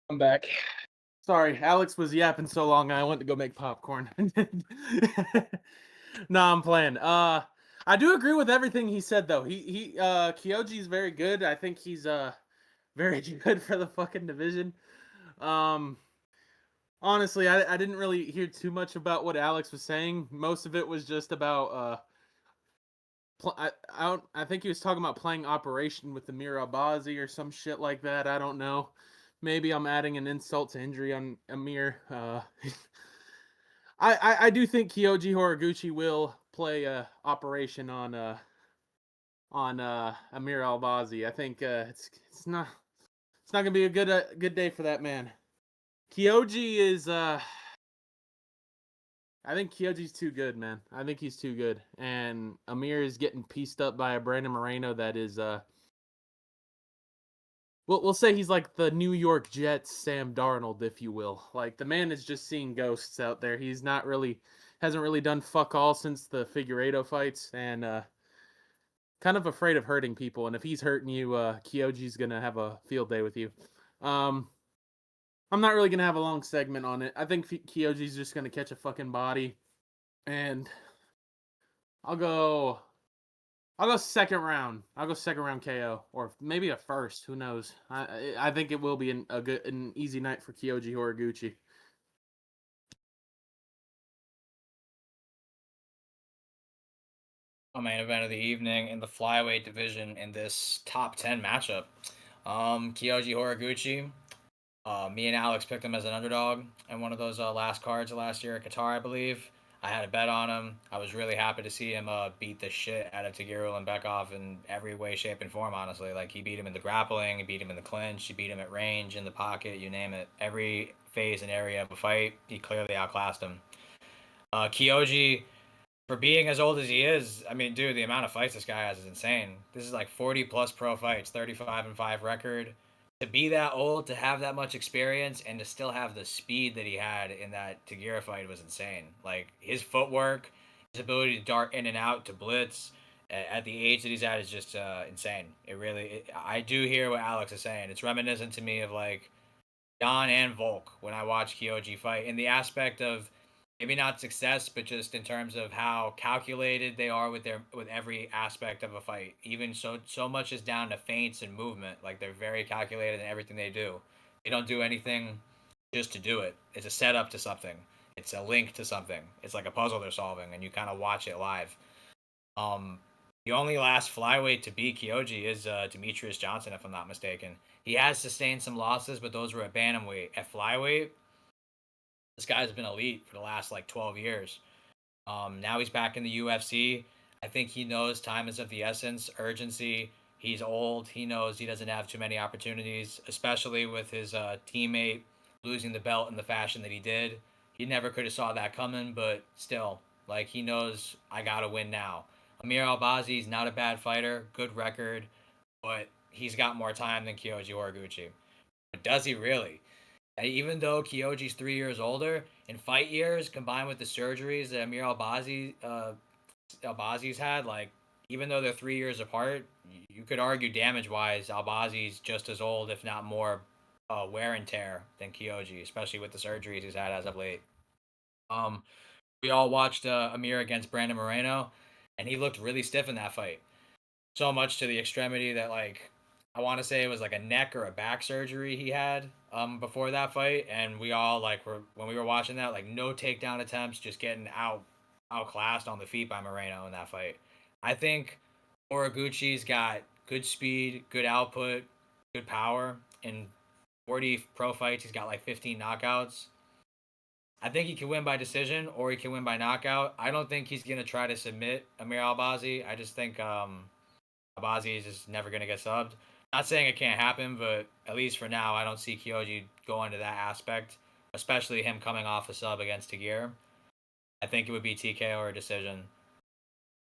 I'm back. Sorry, Alex was yapping so long I went to go make popcorn. No, I'm playing. I do agree with everything he said though. He Kyoji's very good. I think he's very good for the fucking division. Honestly, I didn't really hear too much about what Alex was saying. Most of it was just about I think he was talking about playing Operation with Amir Albazi or some shit like that. I don't know. Maybe I'm adding an insult to injury on Amir. I do think Kyoji Horiguchi will play Operation on Amir Albazi. I think it's not gonna be a good day for that man. Kyoji is I think Kyoji's too good, man. I think he's too good, and Amir is getting pieced up by a Brandon Moreno that is we'll say he's like the New York Jets Sam Darnold, if you will. Like the man is just seeing ghosts out there. He's not really hasn't really done fuck all since the Figueiredo fights, and kind of afraid of hurting people. And if he's hurting you, Kyoji's gonna have a field day with you. Um, I'm not really gonna have a long segment on it. I think Kyoji's just gonna catch a fucking body, and I'll go. I'll go second round. I'll go second round KO, or maybe a first. Who knows? I think it will be an easy night for Kyoji Horiguchi. Main event of the evening in the flyweight division in this top 10 matchup. Kyoji Horiguchi. Me and Alex picked him as an underdog in one of those last cards of last year at Qatar, I believe. I had a bet on him. I was really happy to see him beat the shit out of Tagir Ulanbekov in every way, shape, and form, honestly. Like, he beat him in the grappling, he beat him in the clinch, he beat him at range, in the pocket, you name it. Every phase and area of a fight, he clearly outclassed him. Kyoji, for being as old as he is, I mean, dude, the amount of fights this guy has is insane. This is like 40 plus pro fights, 35-5 record. To be that old, to have that much experience, and to still have the speed that he had in that Tagira fight was insane. Like his footwork, his ability to dart in and out to blitz at the age that he's at is just insane. I do hear what Alex is saying. It's reminiscent to me of like Jan and Volk when I watch Kyoji fight in the aspect of maybe not success, but just in terms of how calculated they are with every aspect of a fight. Even so much is down to feints and movement. Like they're very calculated in everything they do. They don't do anything just to do it. It's a setup to something. It's a link to something. It's like a puzzle they're solving, and you kind of watch it live. Um, the only last flyweight to beat Kyoji is Demetrius Johnson, if I'm not mistaken. He has sustained some losses, but those were at bantamweight. At flyweight, this guy's been elite for the last like 12 years. Now he's back in the UFC. I think he knows time is of the essence, urgency. He's old. He knows he doesn't have too many opportunities, especially with his teammate losing the belt in the fashion that he did. He never could have saw that coming, but still, like he knows I gotta win now. Amir Albazi's not a bad fighter, good record, but he's got more time than Kyoji Horiguchi. But does he really? Even though Kyoji's 3 years older, in fight years combined with the surgeries that Albazi's had, like even though they're 3 years apart, you could argue damage wise, Albazi's just as old, if not more, wear and tear than Kyoji, especially with the surgeries he's had as of late. Um, we all watched Amir against Brandon Moreno, and he looked really stiff in that fight. So much to the extremity that like I want to say it was like a neck or a back surgery he had before that fight, and we all like were when we were watching that like no takedown attempts, just getting outclassed on the feet by Moreno in that fight. I think Origuchi's got good speed, good output, good power. In 40 pro fights, he's got like 15 knockouts. I think he can win by decision or he can win by knockout. I don't think he's gonna try to submit Amir Albazi. I just think Abazi is just never going to get subbed. Not saying it can't happen, but at least for now, I don't see Kyoji going to that aspect, especially him coming off a sub against Tagir. I think it would be TKO or a decision.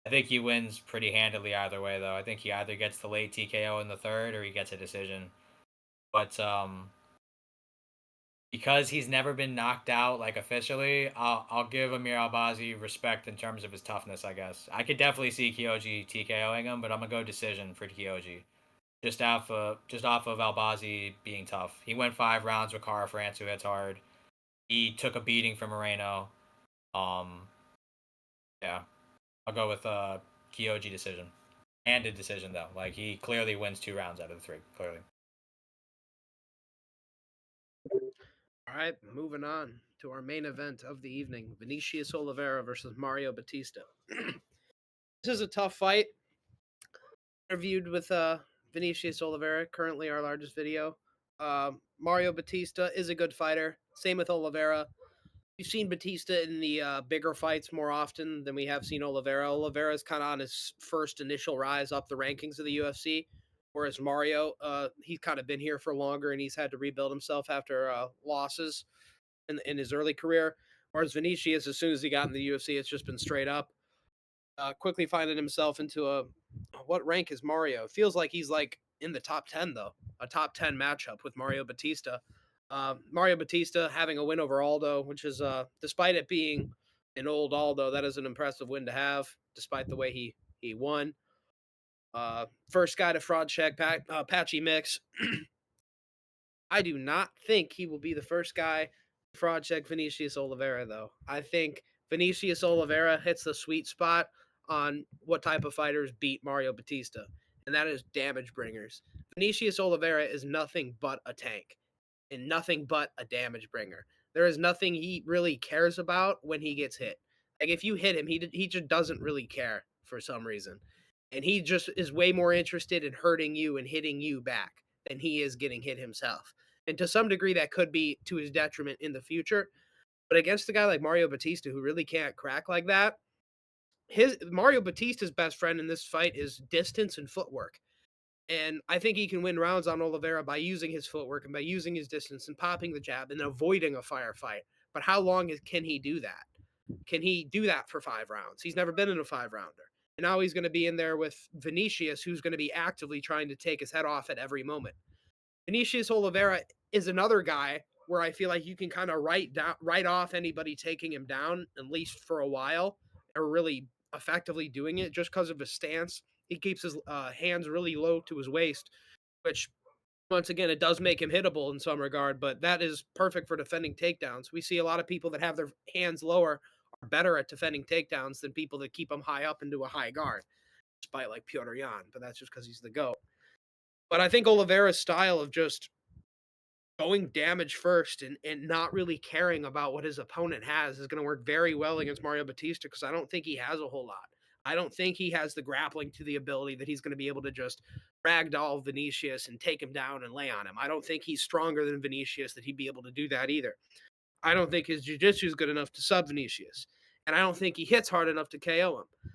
I think he wins pretty handily either way, though. I think he either gets the late TKO in the third or he gets a decision. But because he's never been knocked out like officially, I'll give Amir Albazi respect in terms of his toughness. I guess I could definitely see Kyoji TKOing him, but I'm gonna go decision for Kyoji. Just off of Albazi being tough. He went 5 rounds with Cara France, who hits hard. He took a beating from Moreno. Um, yeah, I'll go with Kyoji decision. And a decision though. Like he clearly wins 2 rounds out of the three. Clearly. All right, moving on to our main event of the evening: Vinicius Oliveira versus Mario Bautista. This is a tough fight. Interviewed with Vinicius Oliveira, currently our largest video. Mario Bautista is a good fighter. Same with Oliveira. We've seen Batista in the bigger fights more often than we have seen Oliveira. Oliveira's kind of on his first initial rise up the rankings of the UFC, whereas Mario, he's kind of been here for longer and he's had to rebuild himself after losses in his early career. Whereas Vinicius, as soon as he got in the UFC, it's just been straight up. Quickly finding himself into a what rank is Mario? It feels like he's like in the top 10 though, a top 10 matchup with Mario Batista. Mario Batista having a win over Aldo, which is despite it being an old Aldo, that is an impressive win to have, despite the way he won. First guy to fraud check Patchy Mix. I do not think he will be the first guy to fraud check Vinicius Oliveira, though. I think Vinicius Oliveira hits the sweet spot on what type of fighters beat Mario Batista, and that is damage bringers. Vinicius Oliveira is nothing but a tank and nothing but a damage bringer. There is nothing he really cares about when he gets hit. Like if you hit him, he just doesn't really care for some reason. And he just is way more interested in hurting you and hitting you back than he is getting hit himself. And to some degree, that could be to his detriment in the future. But against a guy like Mario Batista, who really can't crack like that, his Mario Batista's best friend in this fight is distance and footwork. And I think he can win rounds on Oliveira by using his footwork and by using his distance and popping the jab and avoiding a firefight. But how long can he do that? Can he do that for 5 rounds? He's never been in a 5 rounder. And now he's going to be in there with Vinicius, who's going to be actively trying to take his head off at every moment. Vinicius Oliveira is another guy where I feel like you can kind of write off anybody taking him down, at least for a while, or really effectively doing it just because of his stance. He keeps his hands really low to his waist, which once again, it does make him hittable in some regard, but that is perfect for defending takedowns. We see a lot of people that have their hands lower are better at defending takedowns than people that keep them high up into a high guard, despite like Piotr Jan, but that's just because he's the GOAT. But I think Oliveira's style of just going damage first and not really caring about what his opponent has is going to work very well against Mario Batista because I don't think he has a whole lot. I don't think he has the grappling to the ability that he's going to be able to just ragdoll Vinicius and take him down and lay on him. I don't think he's stronger than Vinicius that he'd be able to do that either. I don't think his jiu-jitsu is good enough to sub Vinicius. And I don't think he hits hard enough to KO him.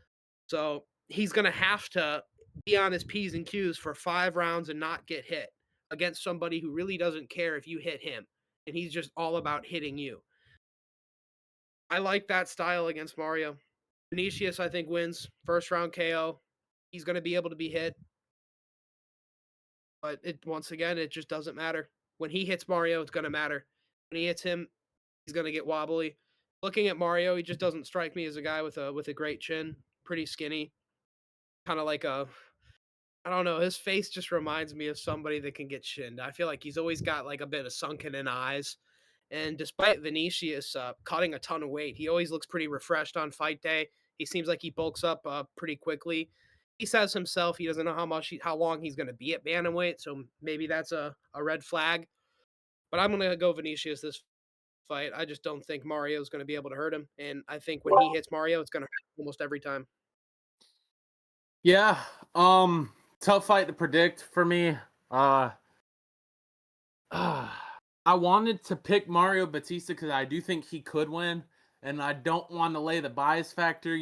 So he's going to have to be on his P's and Q's for 5 rounds and not get hit against somebody who really doesn't care if you hit him. And he's just all about hitting you. I like that style against Mario. Vinicius, I think, wins. First round KO. He's going to be able to be hit. But once again, it just doesn't matter. When he hits Mario, it's going to matter. When he hits him, he's going to get wobbly. Looking at Mario, he just doesn't strike me as a guy with a great chin. Pretty skinny. Kind of like a I don't know. His face just reminds me of somebody that can get shinned. I feel like he's always got like a bit of sunken in eyes. And despite Vinicius cutting a ton of weight, he always looks pretty refreshed on fight day. He seems like he bulks up pretty quickly. He says himself he doesn't know how long he's going to be at bantamweight, so maybe that's a red flag. But I'm going to go Vinicius this fight. I just don't think Mario is going to be able to hurt him, and I think when he hits Mario, it's going to hurt almost every time. Yeah, tough fight to predict for me. I wanted to pick Mario Batista because I do think he could win, and I don't want to lay the bias factor.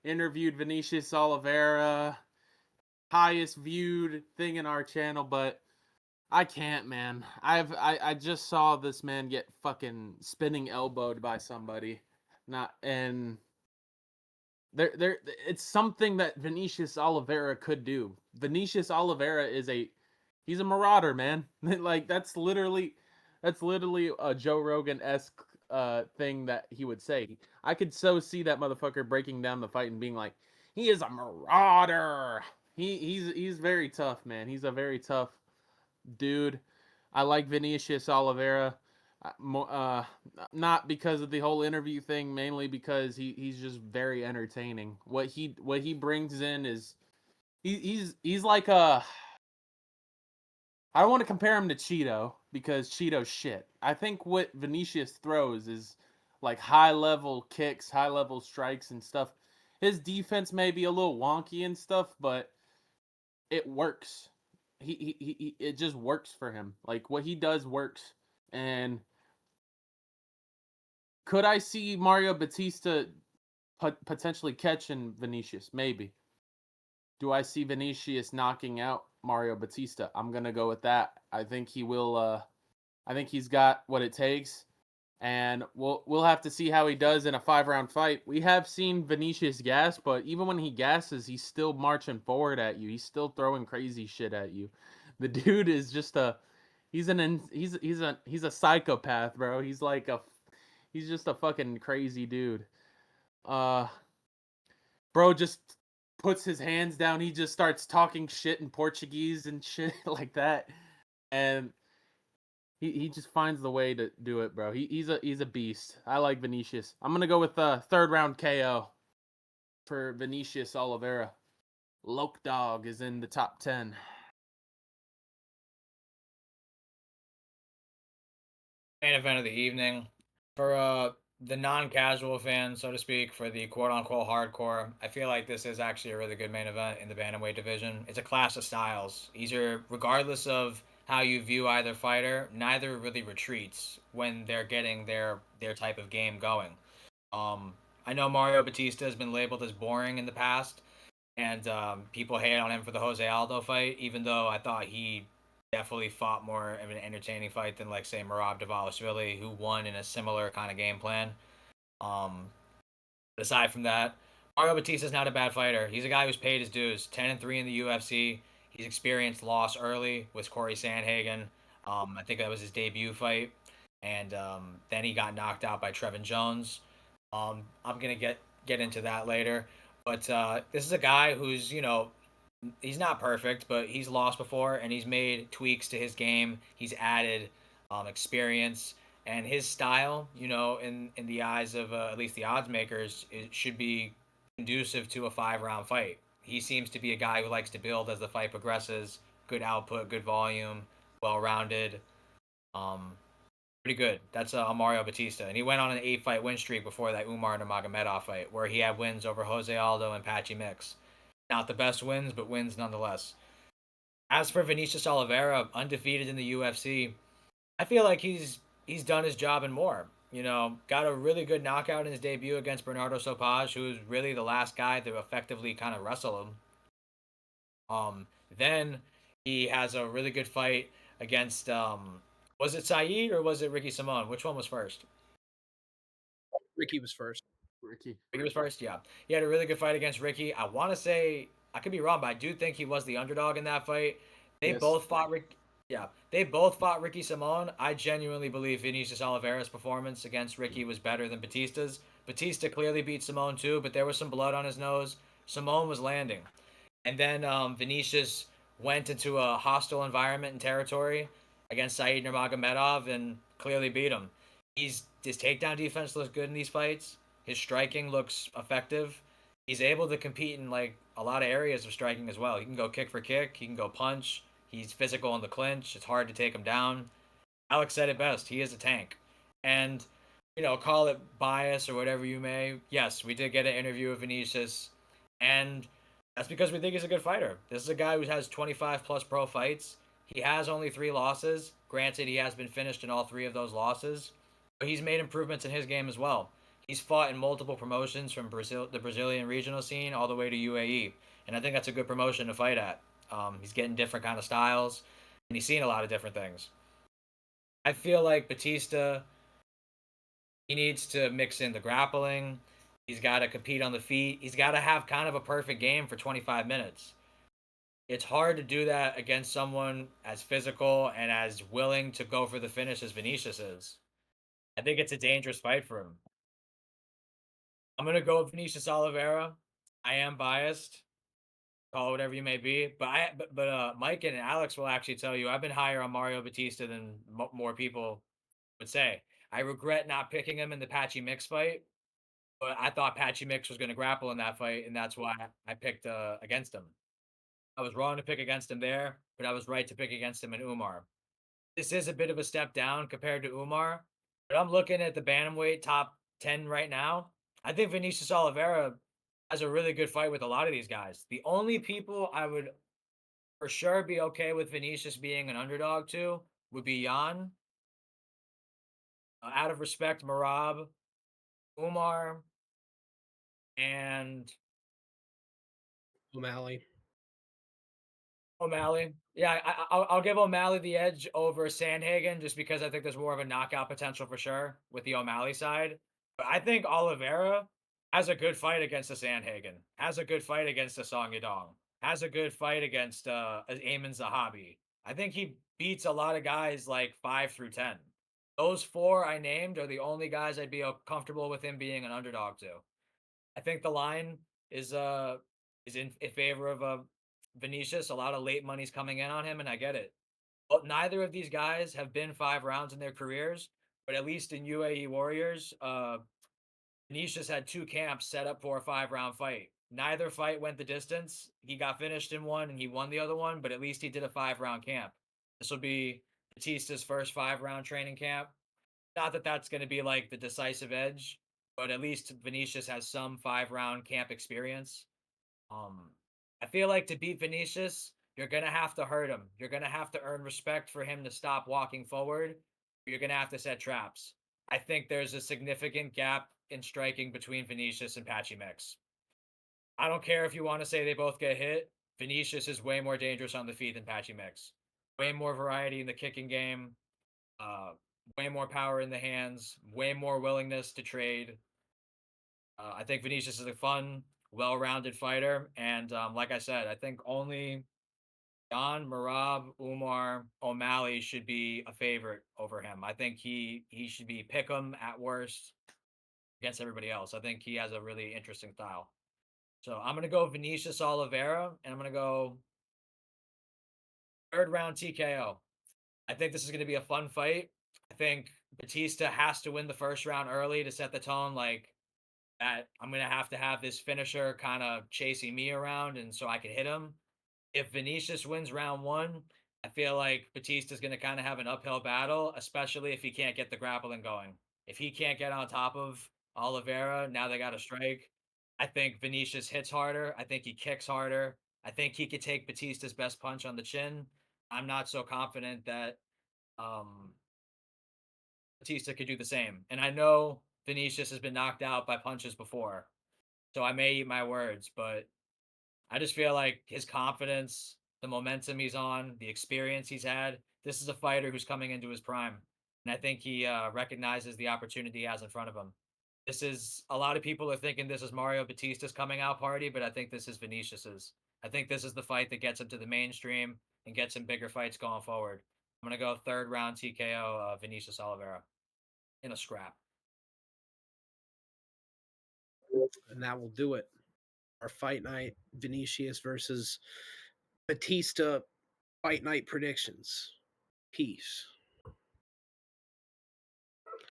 Interviewed Vinicius Oliveira, highest viewed thing in our channel, but I can't, man. I just saw this man get fucking spinning elbowed by somebody, not and there it's something that Vinicius Oliveira could do. Vinicius Oliveira he's a marauder, man. Like that's literally a Joe Rogan-esque thing that he would say. I could so see that motherfucker breaking down the fight and being like, he is a marauder. He's very tough, man. He's a very tough dude. I like Vinicius Oliveira. Not because of the whole interview thing, mainly because he's just very entertaining. What he brings in is he's like a I don't want to compare him to Cheeto because Cheeto's shit. I think what Vinicius throws is like high level kicks, high level strikes and stuff. His defense may be a little wonky and stuff, but it works. It just works for him. Like what he does works. And could I see Mario Batista potentially catching Vinicius? Maybe. Do I see Vinicius knocking out Mario Batista? I'm gonna go with that. I think he will. I think he's got what it takes, and we'll have to see how he does in a 5 round fight. We have seen Vinicius gas, but even when he gasses, he's still marching forward at you. He's still throwing crazy shit at you. The dude is just a he's a psychopath, bro. He's just a fucking crazy dude. Uh Bro just puts his hands down. He just starts talking shit in Portuguese and shit like that. And he just finds the way to do it, bro. He's a beast. I like Vinicius. I'm gonna go with 3rd round KO for Vinicius Oliveira. Loke Dog is in the top 10. Main event of the evening for the non-casual fan, so to speak, for the quote-unquote hardcore. I feel like this is actually a really good main event in the bantamweight division. It's a clash of styles. These are, regardless of how you view either fighter, neither really retreats when they're getting their type of game going. Um, I know Mario Batista has been labeled as boring in the past, and people hate on him for the Jose Aldo fight, even though I thought he definitely fought more of an entertaining fight than, like, say, Merab Dvalishvili, who won in a similar kind of game plan. Um, aside from that, Mario Batista's not a bad fighter. He's a guy who's paid his dues. 10-3 in the UFC. He's experienced loss early with Corey Sandhagen. I think that was his debut fight, and then he got knocked out by Trevin Jones. I'm gonna get into that later, but this is a guy who's, he's not perfect, but he's lost before, and he's made tweaks to his game. He's added experience, and his style, in the eyes of at least the odds makers, it should be conducive to a 5 round fight. He seems to be a guy who likes to build as the fight progresses. Good output, good volume, well rounded. Um, Pretty good. That's Mario Batista, and he went on an 8 fight win streak before that Umar Nurmagomedov fight, where he had wins over Jose Aldo and Patchy Mix. Not the best wins, but wins nonetheless. As for Vinicius Oliveira, undefeated in the UFC, I feel like he's done his job and more. Got a really good knockout in his debut against Bernardo Sopaj, who was really the last guy to effectively kind of wrestle him. Then he has a really good fight against was it Saeed or was it Ricky Simon? Which one was first? Ricky was first. Ricky. Ricky was first, yeah. He had a really good fight against Ricky. I want to say, I could be wrong, but I do think he was the underdog in that fight. They Yes. both fought Rick. Yeah, they both fought Ricky Simon. I genuinely believe Vinicius Oliveira's performance against Ricky was better than Batista's. Batista clearly beat Simon too, but there was some blood on his nose. Simon was landing. And then Vinicius went into a hostile environment and territory against Saeed Nurmagomedov and clearly beat him. His takedown defense looks good in these fights. His striking looks effective. He's able to compete in, like, a lot of areas of striking as well. He can go kick for kick. He can go punch. He's physical in the clinch. It's hard to take him down. Alex said it best. He is a tank. And, call it bias or whatever you may. Yes, we did get an interview with Vinicius. And that's because we think he's a good fighter. This is a guy who has 25 plus pro fights. He has only 3 losses. Granted, he has been finished in all 3 of those losses. But he's made improvements in his game as well. He's fought in multiple promotions from Brazil, the Brazilian regional scene, all the way to UAE. And I think that's a good promotion to fight at. He's getting different kind of styles, and he's seen a lot of different things. I feel like Batista, he needs to mix in the grappling. He's got to compete on the feet. He's got to have kind of a perfect game for 25 minutes. It's hard to do that against someone as physical and as willing to go for the finish as Vinicius is. I think it's a dangerous fight for him. I'm gonna go with Vinicius Oliveira. I am biased. Call it whatever you may be, but Mike and Alex will actually tell you I've been higher on Mario Batista than more people would say. I regret not picking him in the Patchy Mix fight, but I thought Patchy Mix was going to grapple in that fight, and that's why I picked against him. I was wrong to pick against him there, but I was right to pick against him in Umar. This is a bit of a step down compared to Umar, but I'm looking at the bantamweight top 10 right now. I think Vinicius Oliveira has a really good fight with a lot of these guys. The only people I would for sure be okay with Vinicius being an underdog too would be Jan. Out of respect, Marab, Umar, and O'Malley. O'Malley. Yeah, I'll give O'Malley the edge over Sandhagen just because I think there's more of a knockout potential for sure with the O'Malley side. But I think Oliveira has a good fight against the Sandhagen, has a good fight against the Song Yadong, has a good fight against Ayman Zahabi. I think he beats a lot of guys like 5 through 10. Those four I named are the only guys I'd be comfortable with him being an underdog to. I think the line is in favor of Vinicius. A lot of late money's coming in on him, and I get it. But neither of these guys have been 5 rounds in their careers. But at least in UAE Warriors, Vinicius had 2 camps set up for a 5 round fight. Neither fight went the distance. He got finished in one and he won the other one, but at least he did a 5 round camp. This will be Batista's first 5 round training camp. Not that that's going to be like the decisive edge, but at least Vinicius has some 5 round camp experience. Um, I feel like to beat Vinicius, you're gonna have to hurt him. You're gonna have to earn respect for him to stop walking forward. You're gonna have to set traps. I think there's a significant gap in striking between Vinicius and Patchy Mix. I don't care if you want to say they both get hit. Vinicius is way more dangerous on the feet than Patchy Mix. Way more variety in the kicking game. Uh, way more power in the hands. Way more willingness to trade. I think Vinicius is a fun, well-rounded fighter, and like I said, I think only Jan, Marab, Umar, O'Malley should be a favorite over him. I think he should be pick 'em at worst against everybody else. I think he has a really interesting style. So I'm gonna go Vinicius Oliveira, and I'm gonna go 3rd round TKO. I think this is gonna be a fun fight. I think Bautista has to win the first round early to set the tone. Like that I'm gonna have to have this finisher kind of chasing me around, and so I can hit him. If Vinicius wins round one, I feel like Batista's gonna kind of have an uphill battle, especially if he can't get the grappling going. If he can't get on top of Oliveira, now they got to strike. I think Vinicius hits harder. I think he kicks harder. I think he could take Batista's best punch on the chin. I'm not so confident that um, Bautista could do the same. And I know Vinicius has been knocked out by punches before, so I may eat my words, but I just feel like his confidence, the momentum he's on, the experience he's had, this is a fighter who's coming into his prime. And I think he recognizes the opportunity he has in front of him. This is a lot of people are thinking this is Mario Batista's coming out party, but I think this is Vinicius's. I think this is the fight that gets him to the mainstream and gets him bigger fights going forward. I'm gonna go 3rd round TKO Vinicius Oliveira in a scrap. And that will do it. Our fight night, Vinicius versus Batista fight night predictions. Peace.